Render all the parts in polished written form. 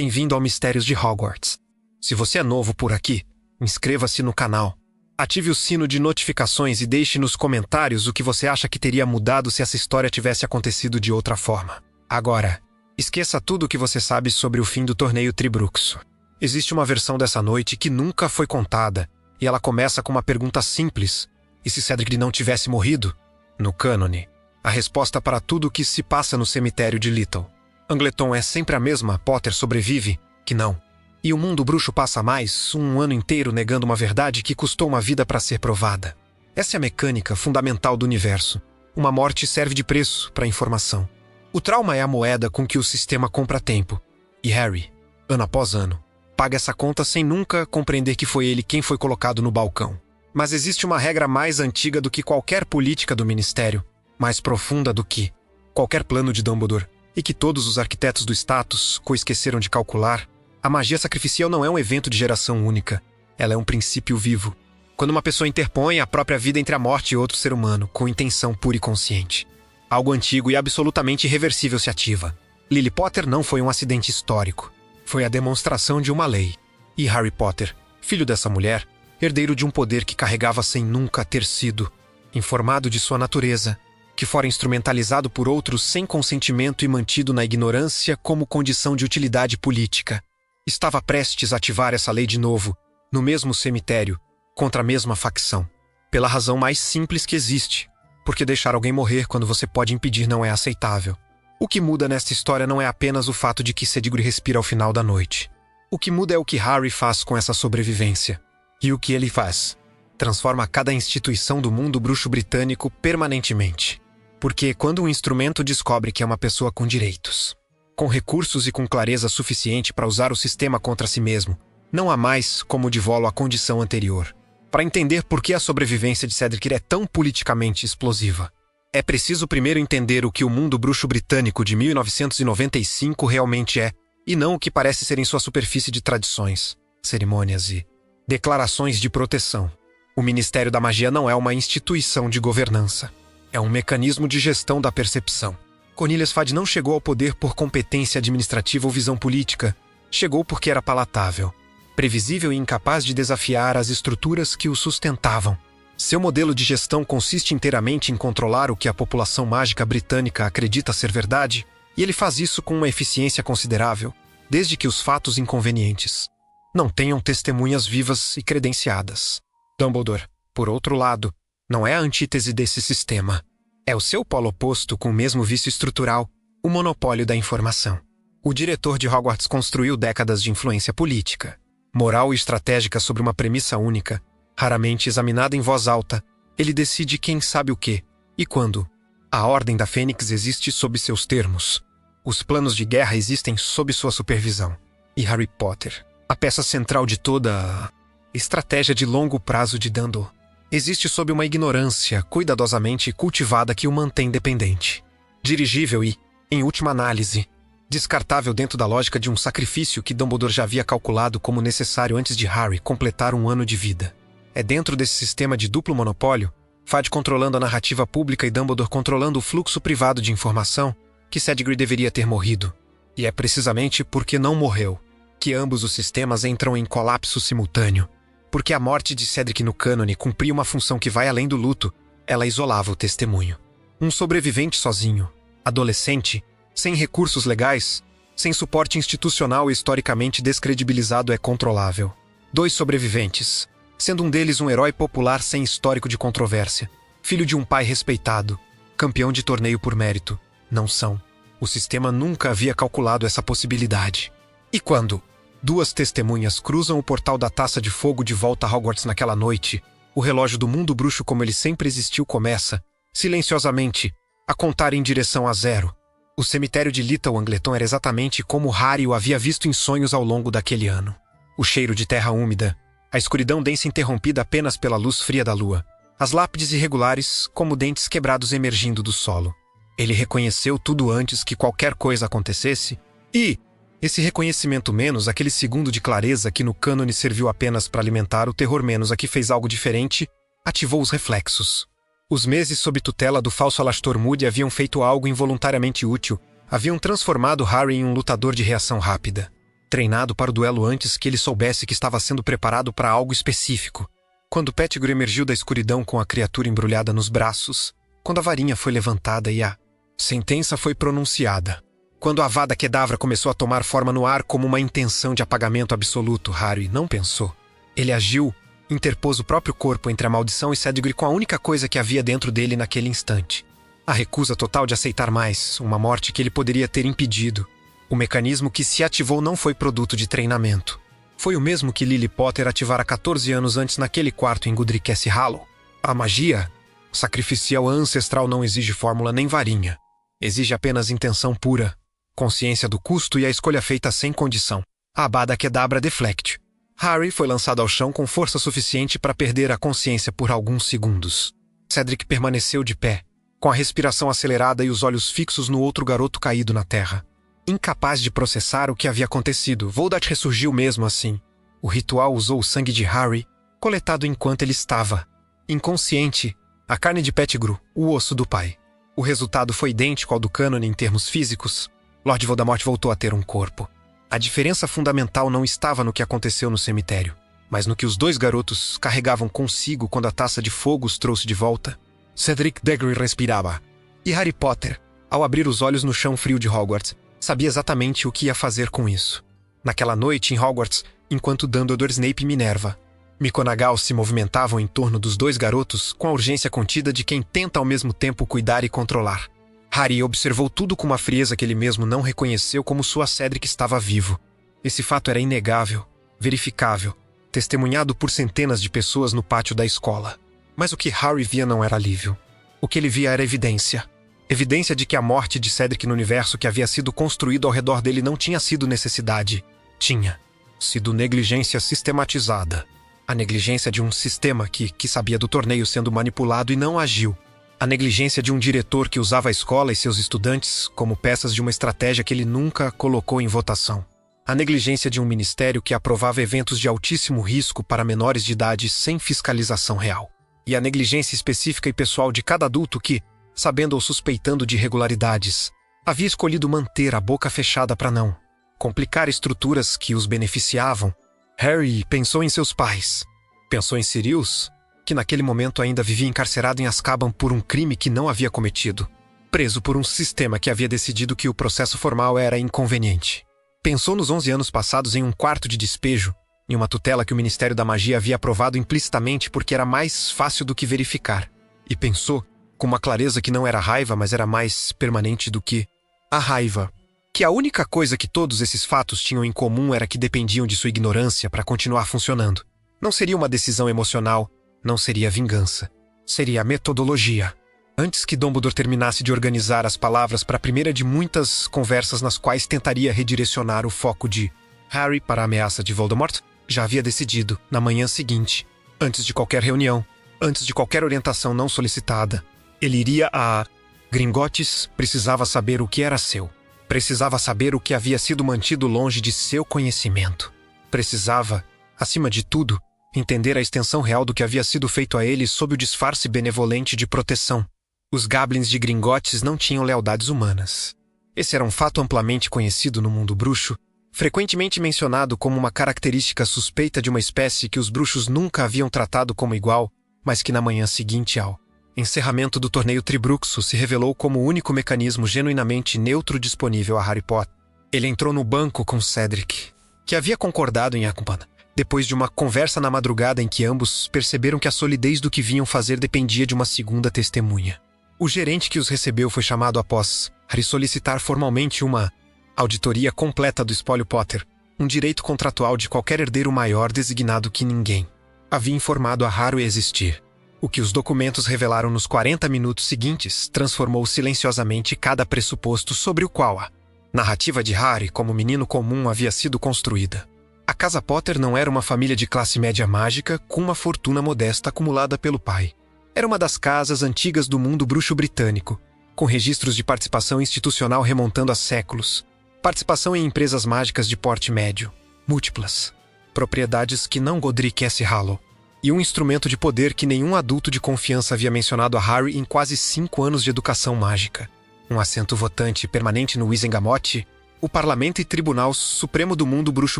Bem-vindo ao Mistérios de Hogwarts. Se você é novo por aqui, inscreva-se no canal. Ative o sino de notificações e deixe nos comentários o que você acha que teria mudado se essa história tivesse acontecido de outra forma. Agora, esqueça tudo o que você sabe sobre o fim do torneio Tribruxo. Existe uma versão dessa noite que nunca foi contada, e ela começa com uma pergunta simples. E se Cedric não tivesse morrido? No cânone, a resposta para tudo o que se passa no cemitério de Little. Angleton é sempre a mesma, Potter sobrevive? Que não. E o mundo bruxo passa mais um ano inteiro negando uma verdade que custou uma vida para ser provada. Essa é a mecânica fundamental do universo. Uma morte serve de preço para a informação. O trauma é a moeda com que o sistema compra tempo. E Harry, ano após ano, paga essa conta sem nunca compreender que foi ele quem foi colocado no balcão. Mas existe uma regra mais antiga do que qualquer política do Ministério, mais profunda do que qualquer plano de Dumbledore, e que todos os arquitetos do status esqueceram de calcular. A magia sacrificial não é um evento de geração única. Ela é um princípio vivo. Quando uma pessoa interpõe a própria vida entre a morte e outro ser humano, com intenção pura e consciente. Algo antigo e absolutamente irreversível se ativa. Lily Potter não foi um acidente histórico. Foi a demonstração de uma lei. E Harry Potter, filho dessa mulher, herdeiro de um poder que carregava sem nunca ter sido, informado de sua natureza, que fora instrumentalizado por outros sem consentimento e mantido na ignorância como condição de utilidade política. Estava prestes a ativar essa lei de novo, no mesmo cemitério, contra a mesma facção. Pela razão mais simples que existe, porque deixar alguém morrer quando você pode impedir não é aceitável. O que muda nesta história não é apenas o fato de que Cedric respira ao final da noite. O que muda é o que Harry faz com essa sobrevivência. E o que ele faz? Transforma cada instituição do mundo bruxo britânico permanentemente. Porque quando um instrumento descobre que é uma pessoa com direitos, com recursos e com clareza suficiente para usar o sistema contra si mesmo, não há mais como de volo a condição anterior. Para entender por que a sobrevivência de Cedric é tão politicamente explosiva, é preciso primeiro entender o que o mundo bruxo britânico de 1995 realmente é, e não o que parece ser em sua superfície de tradições, cerimônias e declarações de proteção. O Ministério da Magia não é uma instituição de governança. É um mecanismo de gestão da percepção. Cornelius Fudge não chegou ao poder por competência administrativa ou visão política. Chegou porque era palatável, previsível e incapaz de desafiar as estruturas que o sustentavam. Seu modelo de gestão consiste inteiramente em controlar o que a população mágica britânica acredita ser verdade, e ele faz isso com uma eficiência considerável, desde que os fatos inconvenientes não tenham testemunhas vivas e credenciadas. Dumbledore, por outro lado, não é a antítese desse sistema. É o seu polo oposto com o mesmo vício estrutural, o monopólio da informação. O diretor de Hogwarts construiu décadas de influência política, moral e estratégica sobre uma premissa única, raramente examinada em voz alta. Ele decide quem sabe o quê e quando. A Ordem da Fênix existe sob seus termos. Os planos de guerra existem sob sua supervisão. E Harry Potter, a peça central de toda a estratégia de longo prazo de Dumbledore, existe sob uma ignorância cuidadosamente cultivada que o mantém dependente. Dirigível e, em última análise, descartável dentro da lógica de um sacrifício que Dumbledore já havia calculado como necessário antes de Harry completar um ano de vida. É dentro desse sistema de duplo monopólio, Fudge controlando a narrativa pública e Dumbledore controlando o fluxo privado de informação, que Cedric deveria ter morrido. E é precisamente porque não morreu que ambos os sistemas entram em colapso simultâneo. Porque a morte de Cedric no cânone cumpria uma função que vai além do luto, ela isolava o testemunho. Um sobrevivente sozinho, adolescente, sem recursos legais, sem suporte institucional e historicamente descredibilizado é controlável. 2 sobreviventes, sendo um deles um herói popular sem histórico de controvérsia, filho de um pai respeitado, campeão de torneio por mérito, não são. O sistema nunca havia calculado essa possibilidade. E quando 2 testemunhas cruzam o portal da Taça de Fogo de volta a Hogwarts naquela noite, o relógio do mundo bruxo como ele sempre existiu começa, silenciosamente, a contar em direção a 0. O cemitério de Little Angleton era exatamente como Harry o havia visto em sonhos ao longo daquele ano. O cheiro de terra úmida, a escuridão densa interrompida apenas pela luz fria da lua, as lápides irregulares como dentes quebrados emergindo do solo. Ele reconheceu tudo antes que qualquer coisa acontecesse e esse reconhecimento menos aquele segundo de clareza que no cânone serviu apenas para alimentar o terror menos a que fez algo diferente, ativou os reflexos. Os meses sob tutela do falso Alastor Moody haviam feito algo involuntariamente útil, haviam transformado Harry em um lutador de reação rápida. treinado para o duelo antes que ele soubesse que estava sendo preparado para algo específico. Quando Pettigrew emergiu da escuridão com a criatura embrulhada nos braços, quando a varinha foi levantada e a sentença foi pronunciada. Quando a Avada Kedavra começou a tomar forma no ar como uma intenção de apagamento absoluto, Harry não pensou. Ele agiu, interpôs o próprio corpo entre a maldição e Cedric com a única coisa que havia dentro dele naquele instante. A recusa total de aceitar mais, uma morte que ele poderia ter impedido. O mecanismo que se ativou não foi produto de treinamento. Foi o mesmo que Lily Potter ativara 14 anos antes naquele quarto em Godric's Hollow. A magia sacrificial ancestral não exige fórmula nem varinha. Exige apenas intenção pura, consciência do custo e a escolha feita sem condição. A Avada Kedavra deflect. Harry foi lançado ao chão com força suficiente para perder a consciência por alguns segundos. Cedric permaneceu de pé, com a respiração acelerada e os olhos fixos no outro garoto caído na terra. Incapaz de processar o que havia acontecido, Voldemort ressurgiu mesmo assim. O ritual usou o sangue de Harry, coletado enquanto ele estava inconsciente, a carne de Pettigrew, o osso do pai. O resultado foi idêntico ao do cânone em termos físicos. Lord Voldemort voltou a ter um corpo. A diferença fundamental não estava no que aconteceu no cemitério, mas no que os dois garotos carregavam consigo quando a taça de fogo os trouxe de volta. Cedric Diggory respirava. E Harry Potter, ao abrir os olhos no chão frio de Hogwarts, sabia exatamente o que ia fazer com isso. Naquela noite em Hogwarts, enquanto Dumbledore, Snape e Minerva, McGonagall se movimentavam em torno dos dois garotos com a urgência contida de quem tenta ao mesmo tempo cuidar e controlar. Harry observou tudo com uma frieza que ele mesmo não reconheceu como sua Cedric estava vivo. Esse fato era inegável, verificável, testemunhado por centenas de pessoas no pátio da escola. Mas o que Harry via não era alívio. O que ele via era evidência. Evidência de que a morte de Cedric no universo que havia sido construído ao redor dele não tinha sido necessidade. Tinha sido negligência sistematizada. A negligência de um sistema que sabia do torneio sendo manipulado e não agiu. A negligência de um diretor que usava a escola e seus estudantes como peças de uma estratégia que ele nunca colocou em votação. A negligência de um ministério que aprovava eventos de altíssimo risco para menores de idade sem fiscalização real. E a negligência específica e pessoal de cada adulto que, sabendo ou suspeitando de irregularidades, havia escolhido manter a boca fechada para não complicar estruturas que os beneficiavam. Harry pensou em seus pais. Pensou em Sirius, que naquele momento ainda vivia encarcerado em Azkaban por um crime que não havia cometido, preso por um sistema que havia decidido que o processo formal era inconveniente. Pensou nos 11 anos passados em um quarto de despejo, em uma tutela que o Ministério da Magia havia aprovado implicitamente porque era mais fácil do que verificar. E pensou, com uma clareza que não era raiva, mas era mais permanente do que a raiva, que a única coisa que todos esses fatos tinham em comum era que dependiam de sua ignorância para continuar funcionando. Não seria uma decisão emocional, não seria vingança. Seria a metodologia. Antes que Dumbledore terminasse de organizar as palavras para a primeira de muitas conversas nas quais tentaria redirecionar o foco de Harry para a ameaça de Voldemort, já havia decidido, na manhã seguinte, antes de qualquer reunião, antes de qualquer orientação não solicitada, ele iria a Gringotts. Precisava saber o que era seu. Precisava saber o que havia sido mantido longe de seu conhecimento. Precisava, acima de tudo, entender a extensão real do que havia sido feito a ele sob o disfarce benevolente de proteção. Os Goblins de Gringotts não tinham lealdades humanas. Esse era um fato amplamente conhecido no mundo bruxo, frequentemente mencionado como uma característica suspeita de uma espécie que os bruxos nunca haviam tratado como igual, mas que na manhã seguinte ao encerramento do torneio Tribruxo se revelou como o único mecanismo genuinamente neutro disponível a Harry Potter. Ele entrou no banco com Cedric, que havia concordado em acompanhar, depois de uma conversa na madrugada em que ambos perceberam que a solidez do que vinham fazer dependia de uma segunda testemunha. O gerente que os recebeu foi chamado após Harry solicitar formalmente uma auditoria completa do espólio Potter, um direito contratual de qualquer herdeiro maior designado que ninguém havia informado a Harry existir. O que os documentos revelaram nos 40 minutos seguintes transformou silenciosamente cada pressuposto sobre o qual a narrativa de Harry como menino comum havia sido construída. A Casa Potter não era uma família de classe média mágica com uma fortuna modesta acumulada pelo pai. Era uma das casas antigas do mundo bruxo britânico, com registros de participação institucional remontando a séculos, participação em empresas mágicas de porte médio, múltiplas, propriedades que não Godric's Hollow, e um instrumento de poder que nenhum adulto de confiança havia mencionado a Harry em quase 5 anos de educação mágica. Um assento votante permanente no Wizengamot, O Parlamento e Tribunal Supremo do Mundo Bruxo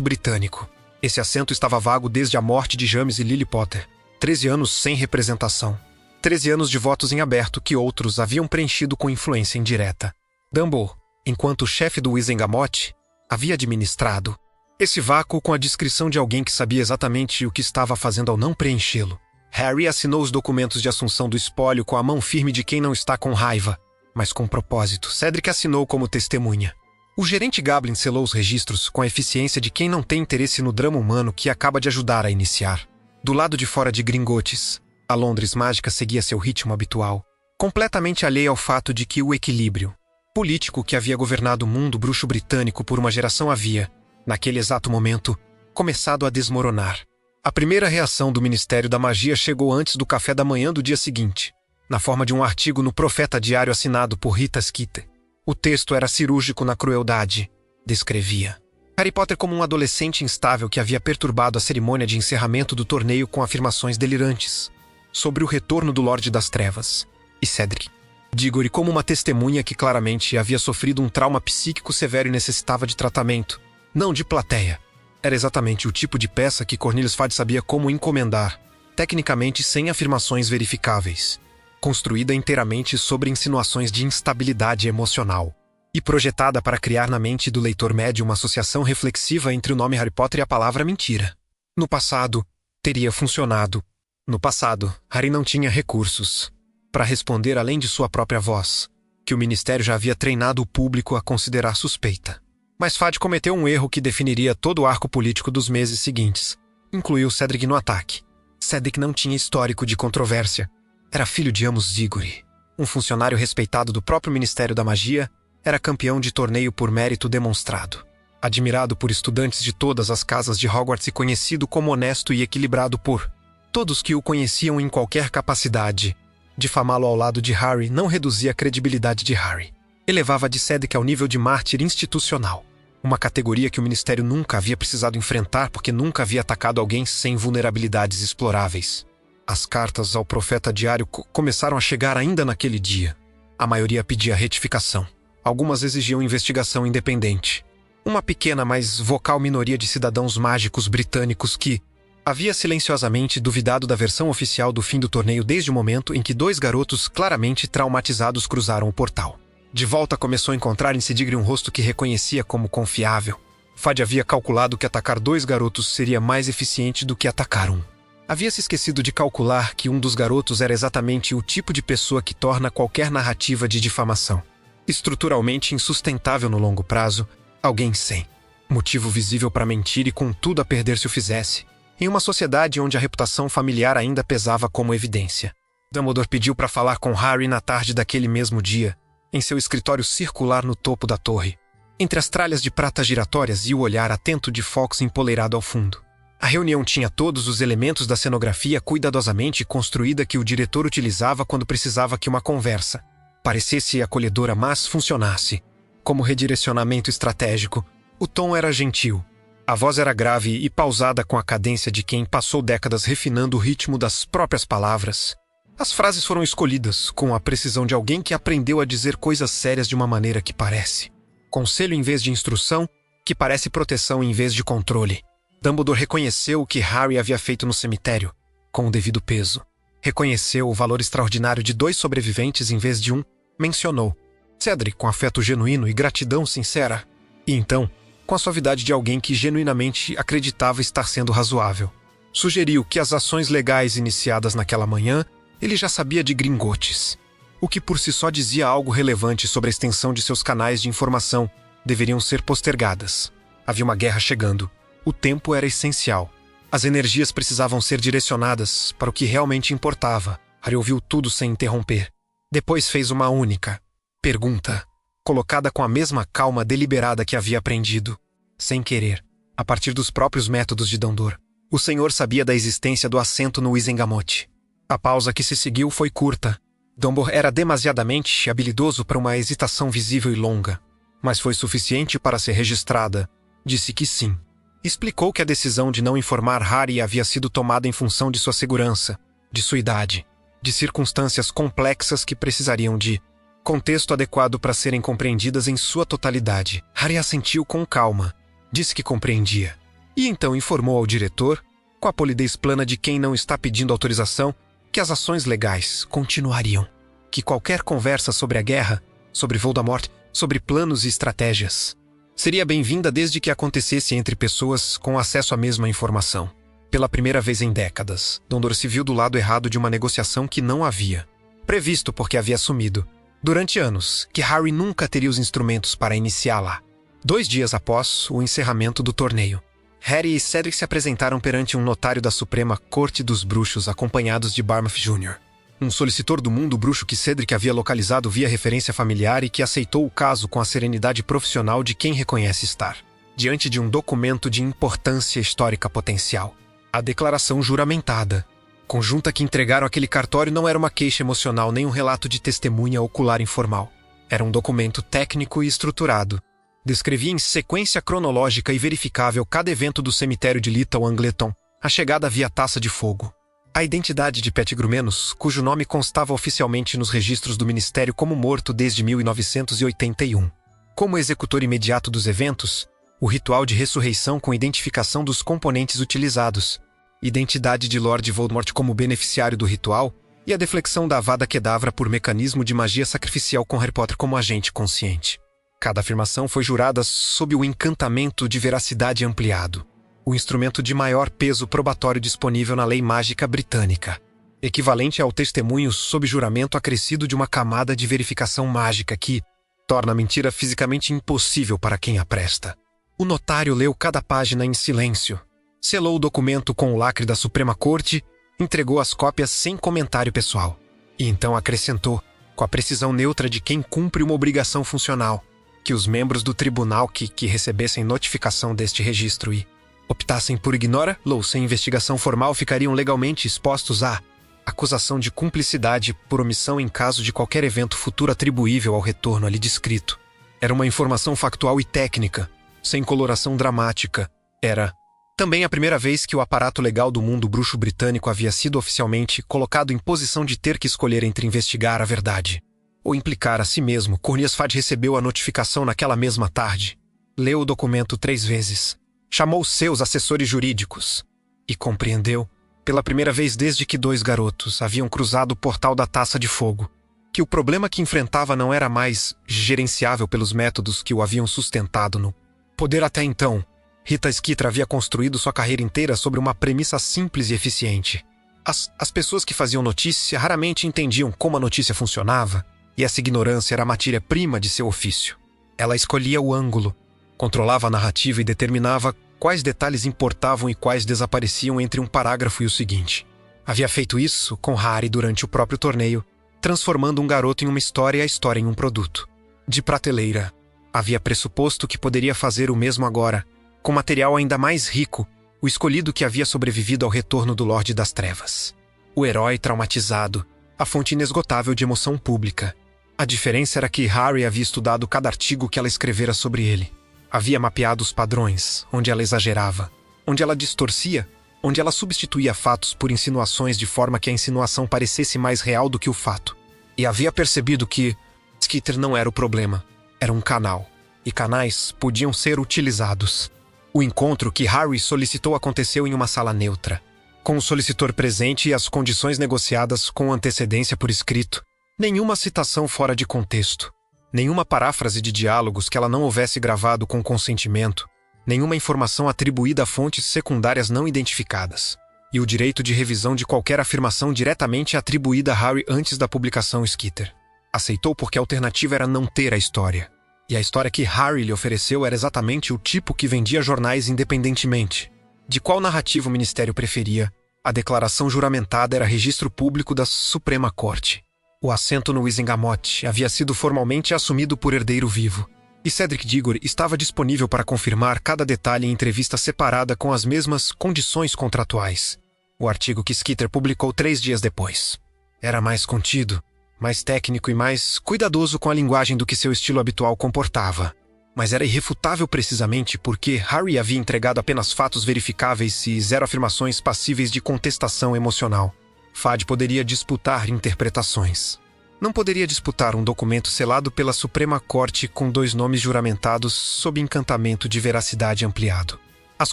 Britânico. Esse assento estava vago desde a morte de James e Lily Potter. 13 anos sem representação. 13 anos de votos em aberto que outros haviam preenchido com influência indireta. Dumbledore, enquanto chefe do Wizengamot, havia administrado esse vácuo com a discrição de alguém que sabia exatamente o que estava fazendo ao não preenchê-lo. Harry assinou os documentos de assunção do espólio com a mão firme de quem não está com raiva, mas com propósito. Cedric assinou como testemunha. O gerente Gablin selou os registros com a eficiência de quem não tem interesse no drama humano que acaba de ajudar a iniciar. Do lado de fora de Gringotts, a Londres mágica seguia seu ritmo habitual, completamente alheia ao fato de que o equilíbrio político que havia governado o mundo bruxo britânico por uma geração havia, naquele exato momento, começado a desmoronar. A primeira reação do Ministério da Magia chegou antes do café da manhã do dia seguinte, na forma de um artigo no Profeta Diário assinado por Rita Skeeter. O texto era cirúrgico na crueldade. Descrevia Harry Potter como um adolescente instável que havia perturbado a cerimônia de encerramento do torneio com afirmações delirantes sobre o retorno do Lorde das Trevas, e Cedric Diggory como uma testemunha que claramente havia sofrido um trauma psíquico severo e necessitava de tratamento, não de plateia. Era exatamente o tipo de peça que Cornelius Fudge sabia como encomendar, tecnicamente sem afirmações verificáveis, construída inteiramente sobre insinuações de instabilidade emocional, e projetada para criar na mente do leitor médio uma associação reflexiva entre o nome Harry Potter e a palavra mentira. No passado, teria funcionado. No passado, Harry não tinha recursos para responder além de sua própria voz, que o Ministério já havia treinado o público a considerar suspeita. Mas Fudge cometeu um erro que definiria todo o arco político dos meses seguintes. Incluiu Cedric no ataque. Cedric não tinha histórico de controvérsia. Era filho de Amos Diggory, um funcionário respeitado do próprio Ministério da Magia. Era campeão de torneio por mérito demonstrado. Admirado por estudantes de todas as casas de Hogwarts e conhecido como honesto e equilibrado por todos que o conheciam em qualquer capacidade. Difamá-lo ao lado de Harry não reduzia a credibilidade de Harry. Elevava de Cedric ao nível de mártir institucional. Uma categoria que o Ministério nunca havia precisado enfrentar porque nunca havia atacado alguém sem vulnerabilidades exploráveis. As cartas ao Profeta Diário começaram a chegar ainda naquele dia. A maioria pedia retificação. Algumas exigiam investigação independente. Uma pequena, mas vocal minoria de cidadãos mágicos britânicos que havia silenciosamente duvidado da versão oficial do fim do torneio desde o momento em que 2 garotos claramente traumatizados cruzaram o portal. De volta começou a encontrar em Cedric um rosto que reconhecia como confiável. Fudge havia calculado que atacar 2 garotos seria mais eficiente do que atacar um. Havia se esquecido de calcular que um dos garotos era exatamente o tipo de pessoa que torna qualquer narrativa de difamação estruturalmente insustentável no longo prazo, alguém sem motivo visível para mentir e com tudo a perder se o fizesse, em uma sociedade onde a reputação familiar ainda pesava como evidência. Dumbledore pediu para falar com Harry na tarde daquele mesmo dia, em seu escritório circular no topo da torre, entre as tralhas de prata giratórias e o olhar atento de Fawkes empoleirado ao fundo. A reunião tinha todos os elementos da cenografia cuidadosamente construída que o diretor utilizava quando precisava que uma conversa parecesse acolhedora, mas funcionasse como redirecionamento estratégico. O tom era gentil. A voz era grave e pausada com a cadência de quem passou décadas refinando o ritmo das próprias palavras. As frases foram escolhidas com a precisão de alguém que aprendeu a dizer coisas sérias de uma maneira que parece conselho em vez de instrução, que parece proteção em vez de controle. Dumbledore reconheceu o que Harry havia feito no cemitério, com o devido peso. Reconheceu o valor extraordinário de 2 sobreviventes em vez de um. Mencionou Cedric com afeto genuíno e gratidão sincera. E então, com a suavidade de alguém que genuinamente acreditava estar sendo razoável. Sugeriu que as ações legais iniciadas naquela manhã, ele já sabia de Gringotts. O que por si só dizia algo relevante sobre a extensão de seus canais de informação, deveriam ser postergadas. Havia uma guerra chegando. O tempo era essencial. As energias precisavam ser direcionadas para o que realmente importava. Harry ouviu tudo sem interromper. Depois fez uma única pergunta, colocada com a mesma calma deliberada que havia aprendido. Sem querer, a partir dos próprios métodos de Dumbledore. O senhor sabia da existência do assento no Wizengamot. A pausa que se seguiu foi curta. Dumbledore era demasiadamente habilidoso para uma hesitação visível e longa, mas foi suficiente para ser registrada. Disse que sim. Explicou que a decisão de não informar Harry havia sido tomada em função de sua segurança, de sua idade, de circunstâncias complexas que precisariam de Contexto adequado para serem compreendidas em sua totalidade. Harry assentiu com calma. Disse que compreendia. E então informou ao diretor, com a polidez plana de quem não está pedindo autorização, que as ações legais continuariam. Que qualquer conversa sobre a guerra, sobre Voldemort, sobre planos e estratégias, seria bem-vinda desde que acontecesse entre pessoas com acesso à mesma informação. Pela primeira vez em décadas, Dumbledore se viu do lado errado de uma negociação que não havia previsto porque havia assumido, durante anos, que Harry nunca teria os instrumentos para iniciá-la. 2 dias após o encerramento do torneio, Harry e Cedric se apresentaram perante um notário da Suprema Corte dos Bruxos, acompanhados de Barmouth Jr., um solicitor do mundo bruxo que Cedric havia localizado via referência familiar e que aceitou o caso com a serenidade profissional de quem reconhece estar diante de um documento de importância histórica potencial. A declaração juramentada, conjunta que entregaram aquele cartório, não era uma queixa emocional nem um relato de testemunha ocular informal. Era um documento técnico e estruturado. Descrevia em sequência cronológica e verificável cada evento do cemitério de Little Angleton, a chegada via Taça de Fogo. A identidade de Pettigrew Menos, cujo nome constava oficialmente nos registros do Ministério como morto desde 1981. Como executor imediato dos eventos, o ritual de ressurreição com identificação dos componentes utilizados, identidade de Lord Voldemort como beneficiário do ritual e a deflexão da Avada Kedavra por mecanismo de magia sacrificial com Harry Potter como agente consciente. Cada afirmação foi jurada sob o encantamento de veracidade ampliado, o instrumento de maior peso probatório disponível na lei mágica britânica, equivalente ao testemunho sob juramento acrescido de uma camada de verificação mágica que torna a mentira fisicamente impossível para quem a presta. O notário leu cada página em silêncio, selou o documento com o lacre da Suprema Corte, entregou as cópias sem comentário pessoal. E então acrescentou, com a precisão neutra de quem cumpre uma obrigação funcional, que os membros do tribunal que recebessem notificação deste registro e optassem por ignorá-lo sem investigação formal ficariam legalmente expostos à acusação de cumplicidade por omissão em caso de qualquer evento futuro atribuível ao retorno ali descrito. Era uma informação factual e técnica, sem coloração dramática. Era também a primeira vez que o aparato legal do mundo bruxo britânico havia sido oficialmente colocado em posição de ter que escolher entre investigar a verdade ou implicar a si mesmo. Cornelius Fudge recebeu a notificação naquela mesma tarde. Leu o documento 3 vezes. Chamou seus assessores jurídicos e compreendeu, pela primeira vez desde que 2 garotos haviam cruzado o portal da Taça de Fogo, que o problema que enfrentava não era mais gerenciável pelos métodos que o haviam sustentado no poder até então. Rita Skeeter havia construído sua carreira inteira sobre uma premissa simples e eficiente. As pessoas que faziam notícia raramente entendiam como a notícia funcionava, e essa ignorância era a matéria-prima de seu ofício. Ela escolhia o ângulo, controlava a narrativa e determinava quais detalhes importavam e quais desapareciam entre um parágrafo e o seguinte. Havia feito isso com Harry durante o próprio torneio, transformando um garoto em uma história e a história em um produto. De prateleira, havia pressuposto que poderia fazer o mesmo agora, com material ainda mais rico, o escolhido que havia sobrevivido ao retorno do Lorde das Trevas. O herói traumatizado, a fonte inesgotável de emoção pública. A diferença era que Harry havia estudado cada artigo que ela escrevera sobre ele. Havia mapeado os padrões, onde ela exagerava, onde ela distorcia, onde ela substituía fatos por insinuações de forma que a insinuação parecesse mais real do que o fato. E havia percebido que Skeeter não era o problema, era um canal, e canais podiam ser utilizados. O encontro que Harry solicitou aconteceu em uma sala neutra, com o solicitor presente e as condições negociadas com antecedência por escrito. Nenhuma citação fora de contexto, nenhuma paráfrase de diálogos que ela não houvesse gravado com consentimento, nenhuma informação atribuída a fontes secundárias não identificadas, e o direito de revisão de qualquer afirmação diretamente atribuída a Harry antes da publicação Skeeter. Aceitou porque a alternativa era não ter a história. E a história que Harry lhe ofereceu era exatamente o tipo que vendia jornais independentemente. De qual narrativa o Ministério preferia, a declaração juramentada era registro público da Suprema Corte. O assento no Wizengamot havia sido formalmente assumido por herdeiro vivo, e Cedric Diggory estava disponível para confirmar cada detalhe em entrevista separada com as mesmas condições contratuais. O artigo que Skeeter publicou 3 dias depois era mais contido, mais técnico e mais cuidadoso com a linguagem do que seu estilo habitual comportava. Mas era irrefutável precisamente porque Harry havia entregado apenas fatos verificáveis e 0 afirmações passíveis de contestação emocional. Fudge poderia disputar interpretações. Não poderia disputar um documento selado pela Suprema Corte com 2 nomes juramentados sob encantamento de veracidade ampliado. As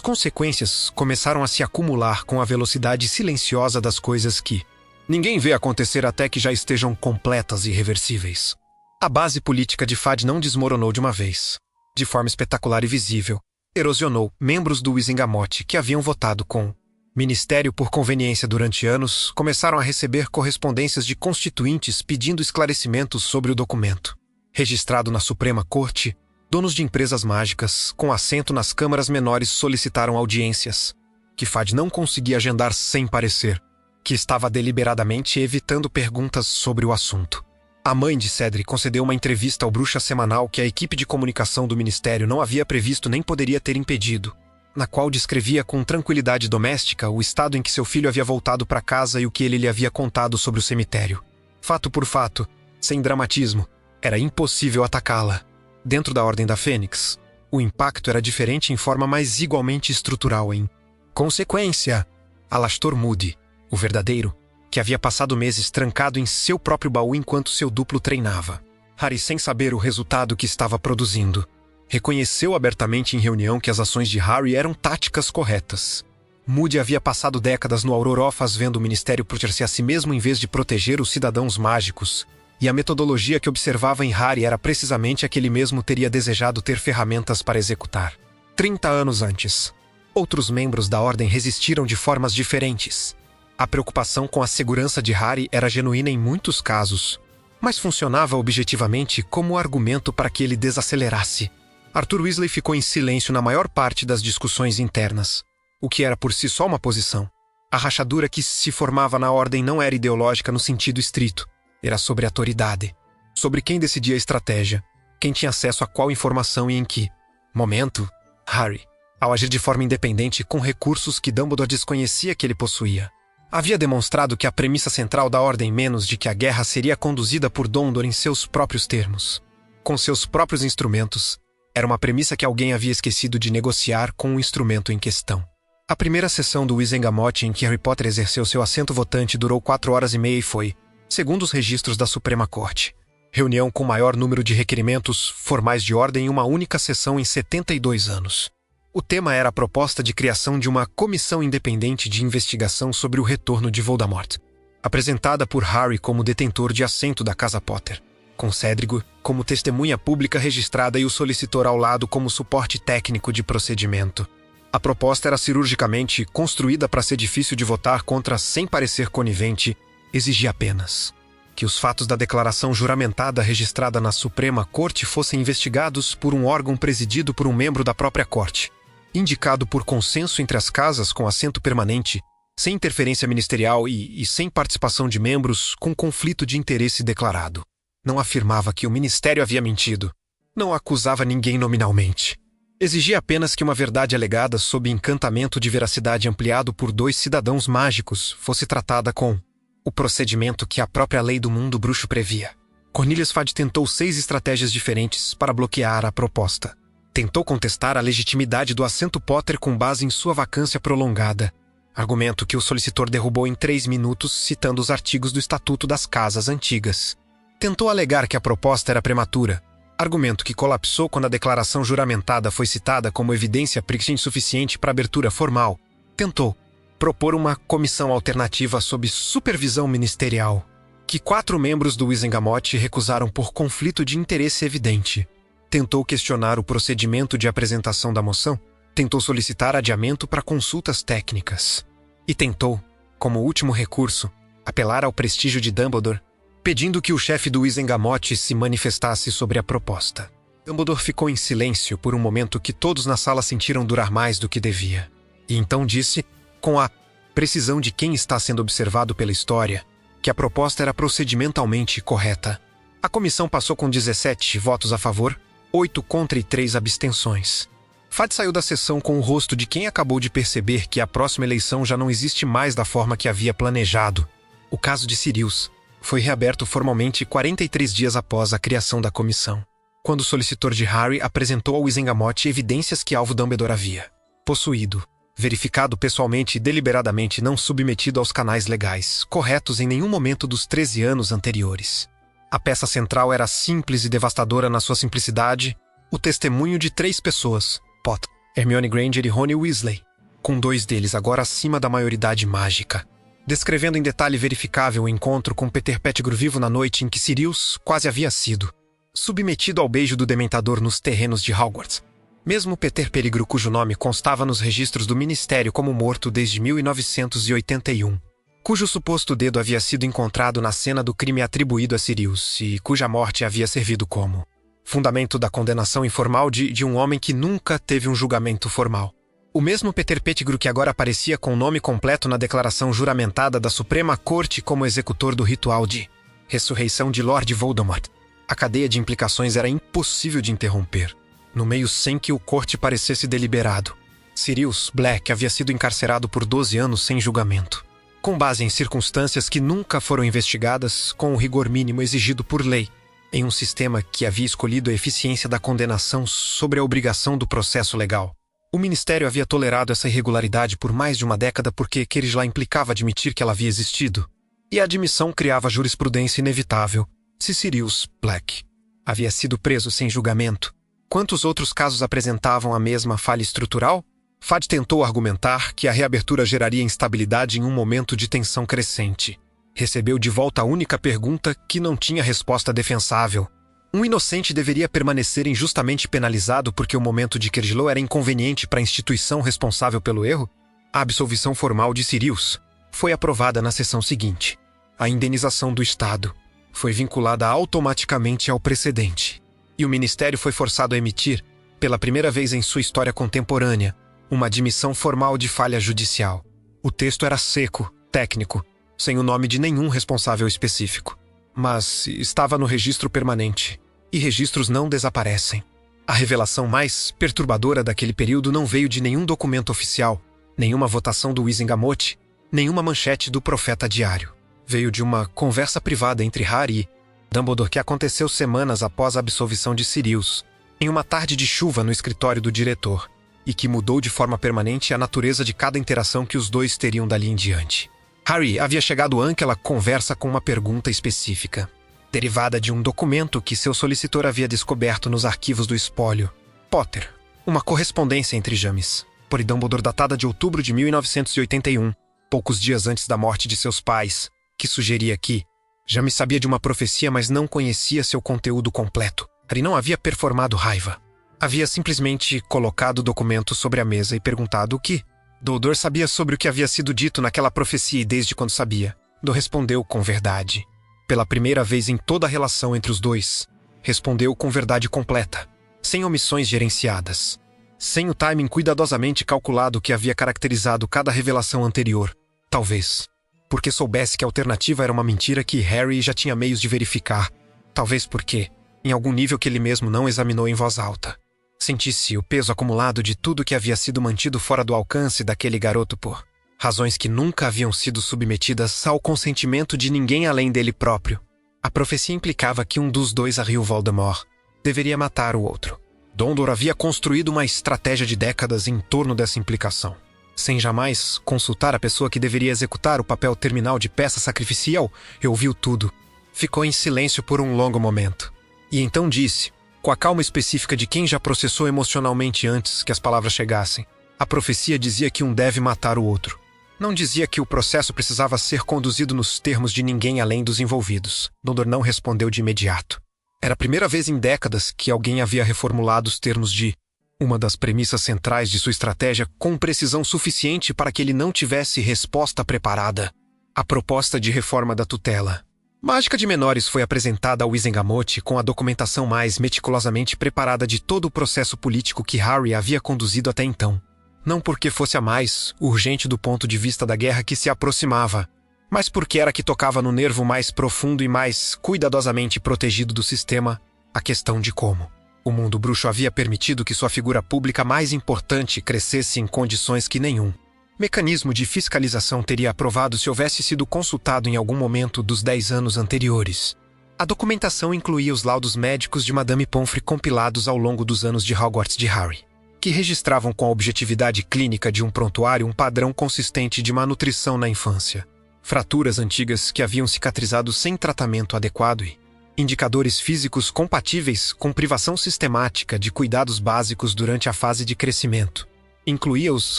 consequências começaram a se acumular com a velocidade silenciosa das coisas que ninguém vê acontecer até que já estejam completas e irreversíveis. A base política de Fad não desmoronou de uma vez. De forma espetacular e visível, erosionou membros do Wizengamot que haviam votado com Ministério por conveniência durante anos, começaram a receber correspondências de constituintes pedindo esclarecimentos sobre o documento. Registrado na Suprema Corte, donos de empresas mágicas, com assento nas câmaras menores, solicitaram audiências, que Fad não conseguia agendar sem parecer, que estava deliberadamente evitando perguntas sobre o assunto. A mãe de Cedric concedeu uma entrevista ao Bruxa semanal que a equipe de comunicação do Ministério não havia previsto nem poderia ter impedido, na qual descrevia com tranquilidade doméstica o estado em que seu filho havia voltado para casa e o que ele lhe havia contado sobre o cemitério. Fato por fato, sem dramatismo, era impossível atacá-la. Dentro da Ordem da Fênix, o impacto era diferente em forma mais igualmente estrutural em consequência. Alastor Moody, o verdadeiro, que havia passado meses trancado em seu próprio baú enquanto seu duplo treinava. Harry, sem saber o resultado que estava produzindo, reconheceu abertamente em reunião que as ações de Harry eram táticas corretas. Moody havia passado décadas no Aurora fazendo o Ministério proteger-se a si mesmo em vez de proteger os cidadãos mágicos, e a metodologia que observava em Harry era precisamente a que ele mesmo teria desejado ter ferramentas para executar. 30 anos antes, outros membros da Ordem resistiram de formas diferentes. A preocupação com a segurança de Harry era genuína em muitos casos, mas funcionava objetivamente como argumento para que ele desacelerasse. Arthur Weasley ficou em silêncio na maior parte das discussões internas, o que era por si só uma posição. A rachadura que se formava na Ordem não era ideológica no sentido estrito, era sobre a autoridade, sobre quem decidia a estratégia, quem tinha acesso a qual informação e em que momento. Harry, ao agir de forma independente com recursos que Dumbledore desconhecia que ele possuía, havia demonstrado que a premissa central da Ordem menos de que a guerra seria conduzida por Dumbledore em seus próprios termos, com seus próprios instrumentos, era uma premissa que alguém havia esquecido de negociar com o instrumento em questão. A primeira sessão do Wizengamot em que Harry Potter exerceu seu assento votante durou 4 horas e meia e foi, segundo os registros da Suprema Corte, reunião com o maior número de requerimentos formais de ordem em uma única sessão em 72 anos. O tema era a proposta de criação de uma comissão independente de investigação sobre o retorno de Voldemort, apresentada por Harry como detentor de assento da Casa Potter, com Cedric como testemunha pública registrada e o solicitor ao lado como suporte técnico de procedimento. A proposta era cirurgicamente construída para ser difícil de votar contra sem parecer conivente, exigia apenas que os fatos da declaração juramentada registrada na Suprema Corte fossem investigados por um órgão presidido por um membro da própria Corte, indicado por consenso entre as casas com assento permanente, sem interferência ministerial e sem participação de membros com conflito de interesse declarado. Não afirmava que o Ministério havia mentido. Não acusava ninguém nominalmente. Exigia apenas que uma verdade alegada sob encantamento de veracidade ampliado por 2 cidadãos mágicos fosse tratada com o procedimento que a própria lei do mundo bruxo previa. Cornelius Fudge tentou 6 estratégias diferentes para bloquear a proposta. Tentou contestar a legitimidade do assento Potter com base em sua vacância prolongada, argumento que o solicitor derrubou em 3 minutos citando os artigos do Estatuto das Casas Antigas. Tentou alegar que a proposta era prematura, argumento que colapsou quando a declaração juramentada foi citada como evidência insuficiente para abertura formal. Tentou propor uma comissão alternativa sob supervisão ministerial, que 4 membros do Wizengamot recusaram por conflito de interesse evidente. Tentou questionar o procedimento de apresentação da moção, tentou solicitar adiamento para consultas técnicas. E tentou, como último recurso, apelar ao prestígio de Dumbledore, pedindo que o chefe do Wizengamot se manifestasse sobre a proposta. Dumbledore ficou em silêncio por um momento que todos na sala sentiram durar mais do que devia. E então disse, com a precisão de quem está sendo observado pela história, que a proposta era procedimentalmente correta. A comissão passou com 17 votos a favor, 8 contra e 3 abstenções. Fudge saiu da sessão com o rosto de quem acabou de perceber que a próxima eleição já não existe mais da forma que havia planejado. O caso de Sirius foi reaberto formalmente 43 dias após a criação da comissão, quando o solicitor de Harry apresentou ao Wizengamot evidências que Alvo Dumbledore havia possuído, verificado pessoalmente e deliberadamente não submetido aos canais legais, corretos em nenhum momento dos 13 anos anteriores. A peça central era simples e devastadora na sua simplicidade, o testemunho de 3 pessoas, Potter, Hermione Granger e Rony Weasley, com 2 deles agora acima da maioridade mágica, descrevendo em detalhe verificável o encontro com Peter Pettigrew vivo na noite em que Sirius quase havia sido submetido ao beijo do Dementador nos terrenos de Hogwarts. Mesmo Peter Pettigrew, cujo nome constava nos registros do Ministério como morto desde 1981, cujo suposto dedo havia sido encontrado na cena do crime atribuído a Sirius e cuja morte havia servido como fundamento da condenação informal de um homem que nunca teve um julgamento formal. O mesmo Peter Pettigrew que agora aparecia com o nome completo na declaração juramentada da Suprema Corte como executor do ritual de ressurreição de Lord Voldemort. A cadeia de implicações era impossível de interromper, no meio sem que o corte parecesse deliberado. Sirius Black havia sido encarcerado por 12 anos sem julgamento, com base em circunstâncias que nunca foram investigadas com o rigor mínimo exigido por lei, em um sistema que havia escolhido a eficiência da condenação sobre a obrigação do processo legal. O Ministério havia tolerado essa irregularidade por mais de uma década porque Kirill implicava admitir que ela havia existido, e a admissão criava jurisprudência inevitável. Se Sirius Black havia sido preso sem julgamento, quantos outros casos apresentavam a mesma falha estrutural? Fad tentou argumentar que a reabertura geraria instabilidade em um momento de tensão crescente. Recebeu de volta a única pergunta que não tinha resposta defensável. Um inocente deveria permanecer injustamente penalizado porque o momento de Kirill era inconveniente para a instituição responsável pelo erro? A absolvição formal de Sirius foi aprovada na sessão seguinte. A indenização do Estado foi vinculada automaticamente ao precedente, e o Ministério foi forçado a emitir, pela primeira vez em sua história contemporânea, uma admissão formal de falha judicial. O texto era seco, técnico, sem o nome de nenhum responsável específico, mas estava no registro permanente, e registros não desaparecem. A revelação mais perturbadora daquele período não veio de nenhum documento oficial, nenhuma votação do Wizengamot, nenhuma manchete do Profeta Diário. Veio de uma conversa privada entre Harry e Dumbledore que aconteceu semanas após a absolvição de Sirius, em uma tarde de chuva no escritório do diretor, e que mudou de forma permanente a natureza de cada interação que os dois teriam dali em diante. Harry havia chegado àquela conversa com uma pergunta específica, derivada de um documento que seu solicitor havia descoberto nos arquivos do espólio. Potter, uma correspondência entre James, por Dumbledore datada de outubro de 1981, poucos dias antes da morte de seus pais, que sugeria que James sabia de uma profecia, mas não conhecia seu conteúdo completo. Harry não havia performado raiva. Havia simplesmente colocado o documento sobre a mesa e perguntado o que Dumbledore sabia sobre o que havia sido dito naquela profecia e desde quando sabia. Dumbledore respondeu com verdade. Pela primeira vez em toda a relação entre os dois, respondeu com verdade completa, sem omissões gerenciadas, sem o timing cuidadosamente calculado que havia caracterizado cada revelação anterior. Talvez porque soubesse que a alternativa era uma mentira que Harry já tinha meios de verificar. Talvez porque, em algum nível que ele mesmo não examinou em voz alta, sentisse o peso acumulado de tudo que havia sido mantido fora do alcance daquele garoto por razões que nunca haviam sido submetidas ao consentimento de ninguém além dele próprio. A profecia implicava que um dos dois, Harry ou Voldemort, deveria matar o outro. Dumbledore havia construído uma estratégia de décadas em torno dessa implicação, sem jamais consultar a pessoa que deveria executar o papel terminal de peça sacrificial. Ouviu tudo. Ficou em silêncio por um longo momento. E então disse, com a calma específica de quem já processou emocionalmente antes que as palavras chegassem: a profecia dizia que um deve matar o outro. Não dizia que o processo precisava ser conduzido nos termos de ninguém além dos envolvidos. Dumbledore não respondeu de imediato. Era a primeira vez em décadas que alguém havia reformulado os termos de uma das premissas centrais de sua estratégia com precisão suficiente para que ele não tivesse resposta preparada. A proposta de reforma da tutela mágica de menores foi apresentada ao Wizengamot com a documentação mais meticulosamente preparada de todo o processo político que Harry havia conduzido até então. Não porque fosse a mais urgente do ponto de vista da guerra que se aproximava, mas porque era a que tocava no nervo mais profundo e mais cuidadosamente protegido do sistema, a questão de como o mundo bruxo havia permitido que sua figura pública mais importante crescesse em condições que nenhum mecanismo de fiscalização teria aprovado se houvesse sido consultado em algum momento dos 10 anos anteriores. A documentação incluía os laudos médicos de Madame Pomfrey compilados ao longo dos anos de Hogwarts de Harry, que registravam com a objetividade clínica de um prontuário um padrão consistente de má nutrição na infância, fraturas antigas que haviam cicatrizado sem tratamento adequado e indicadores físicos compatíveis com privação sistemática de cuidados básicos durante a fase de crescimento. Incluía os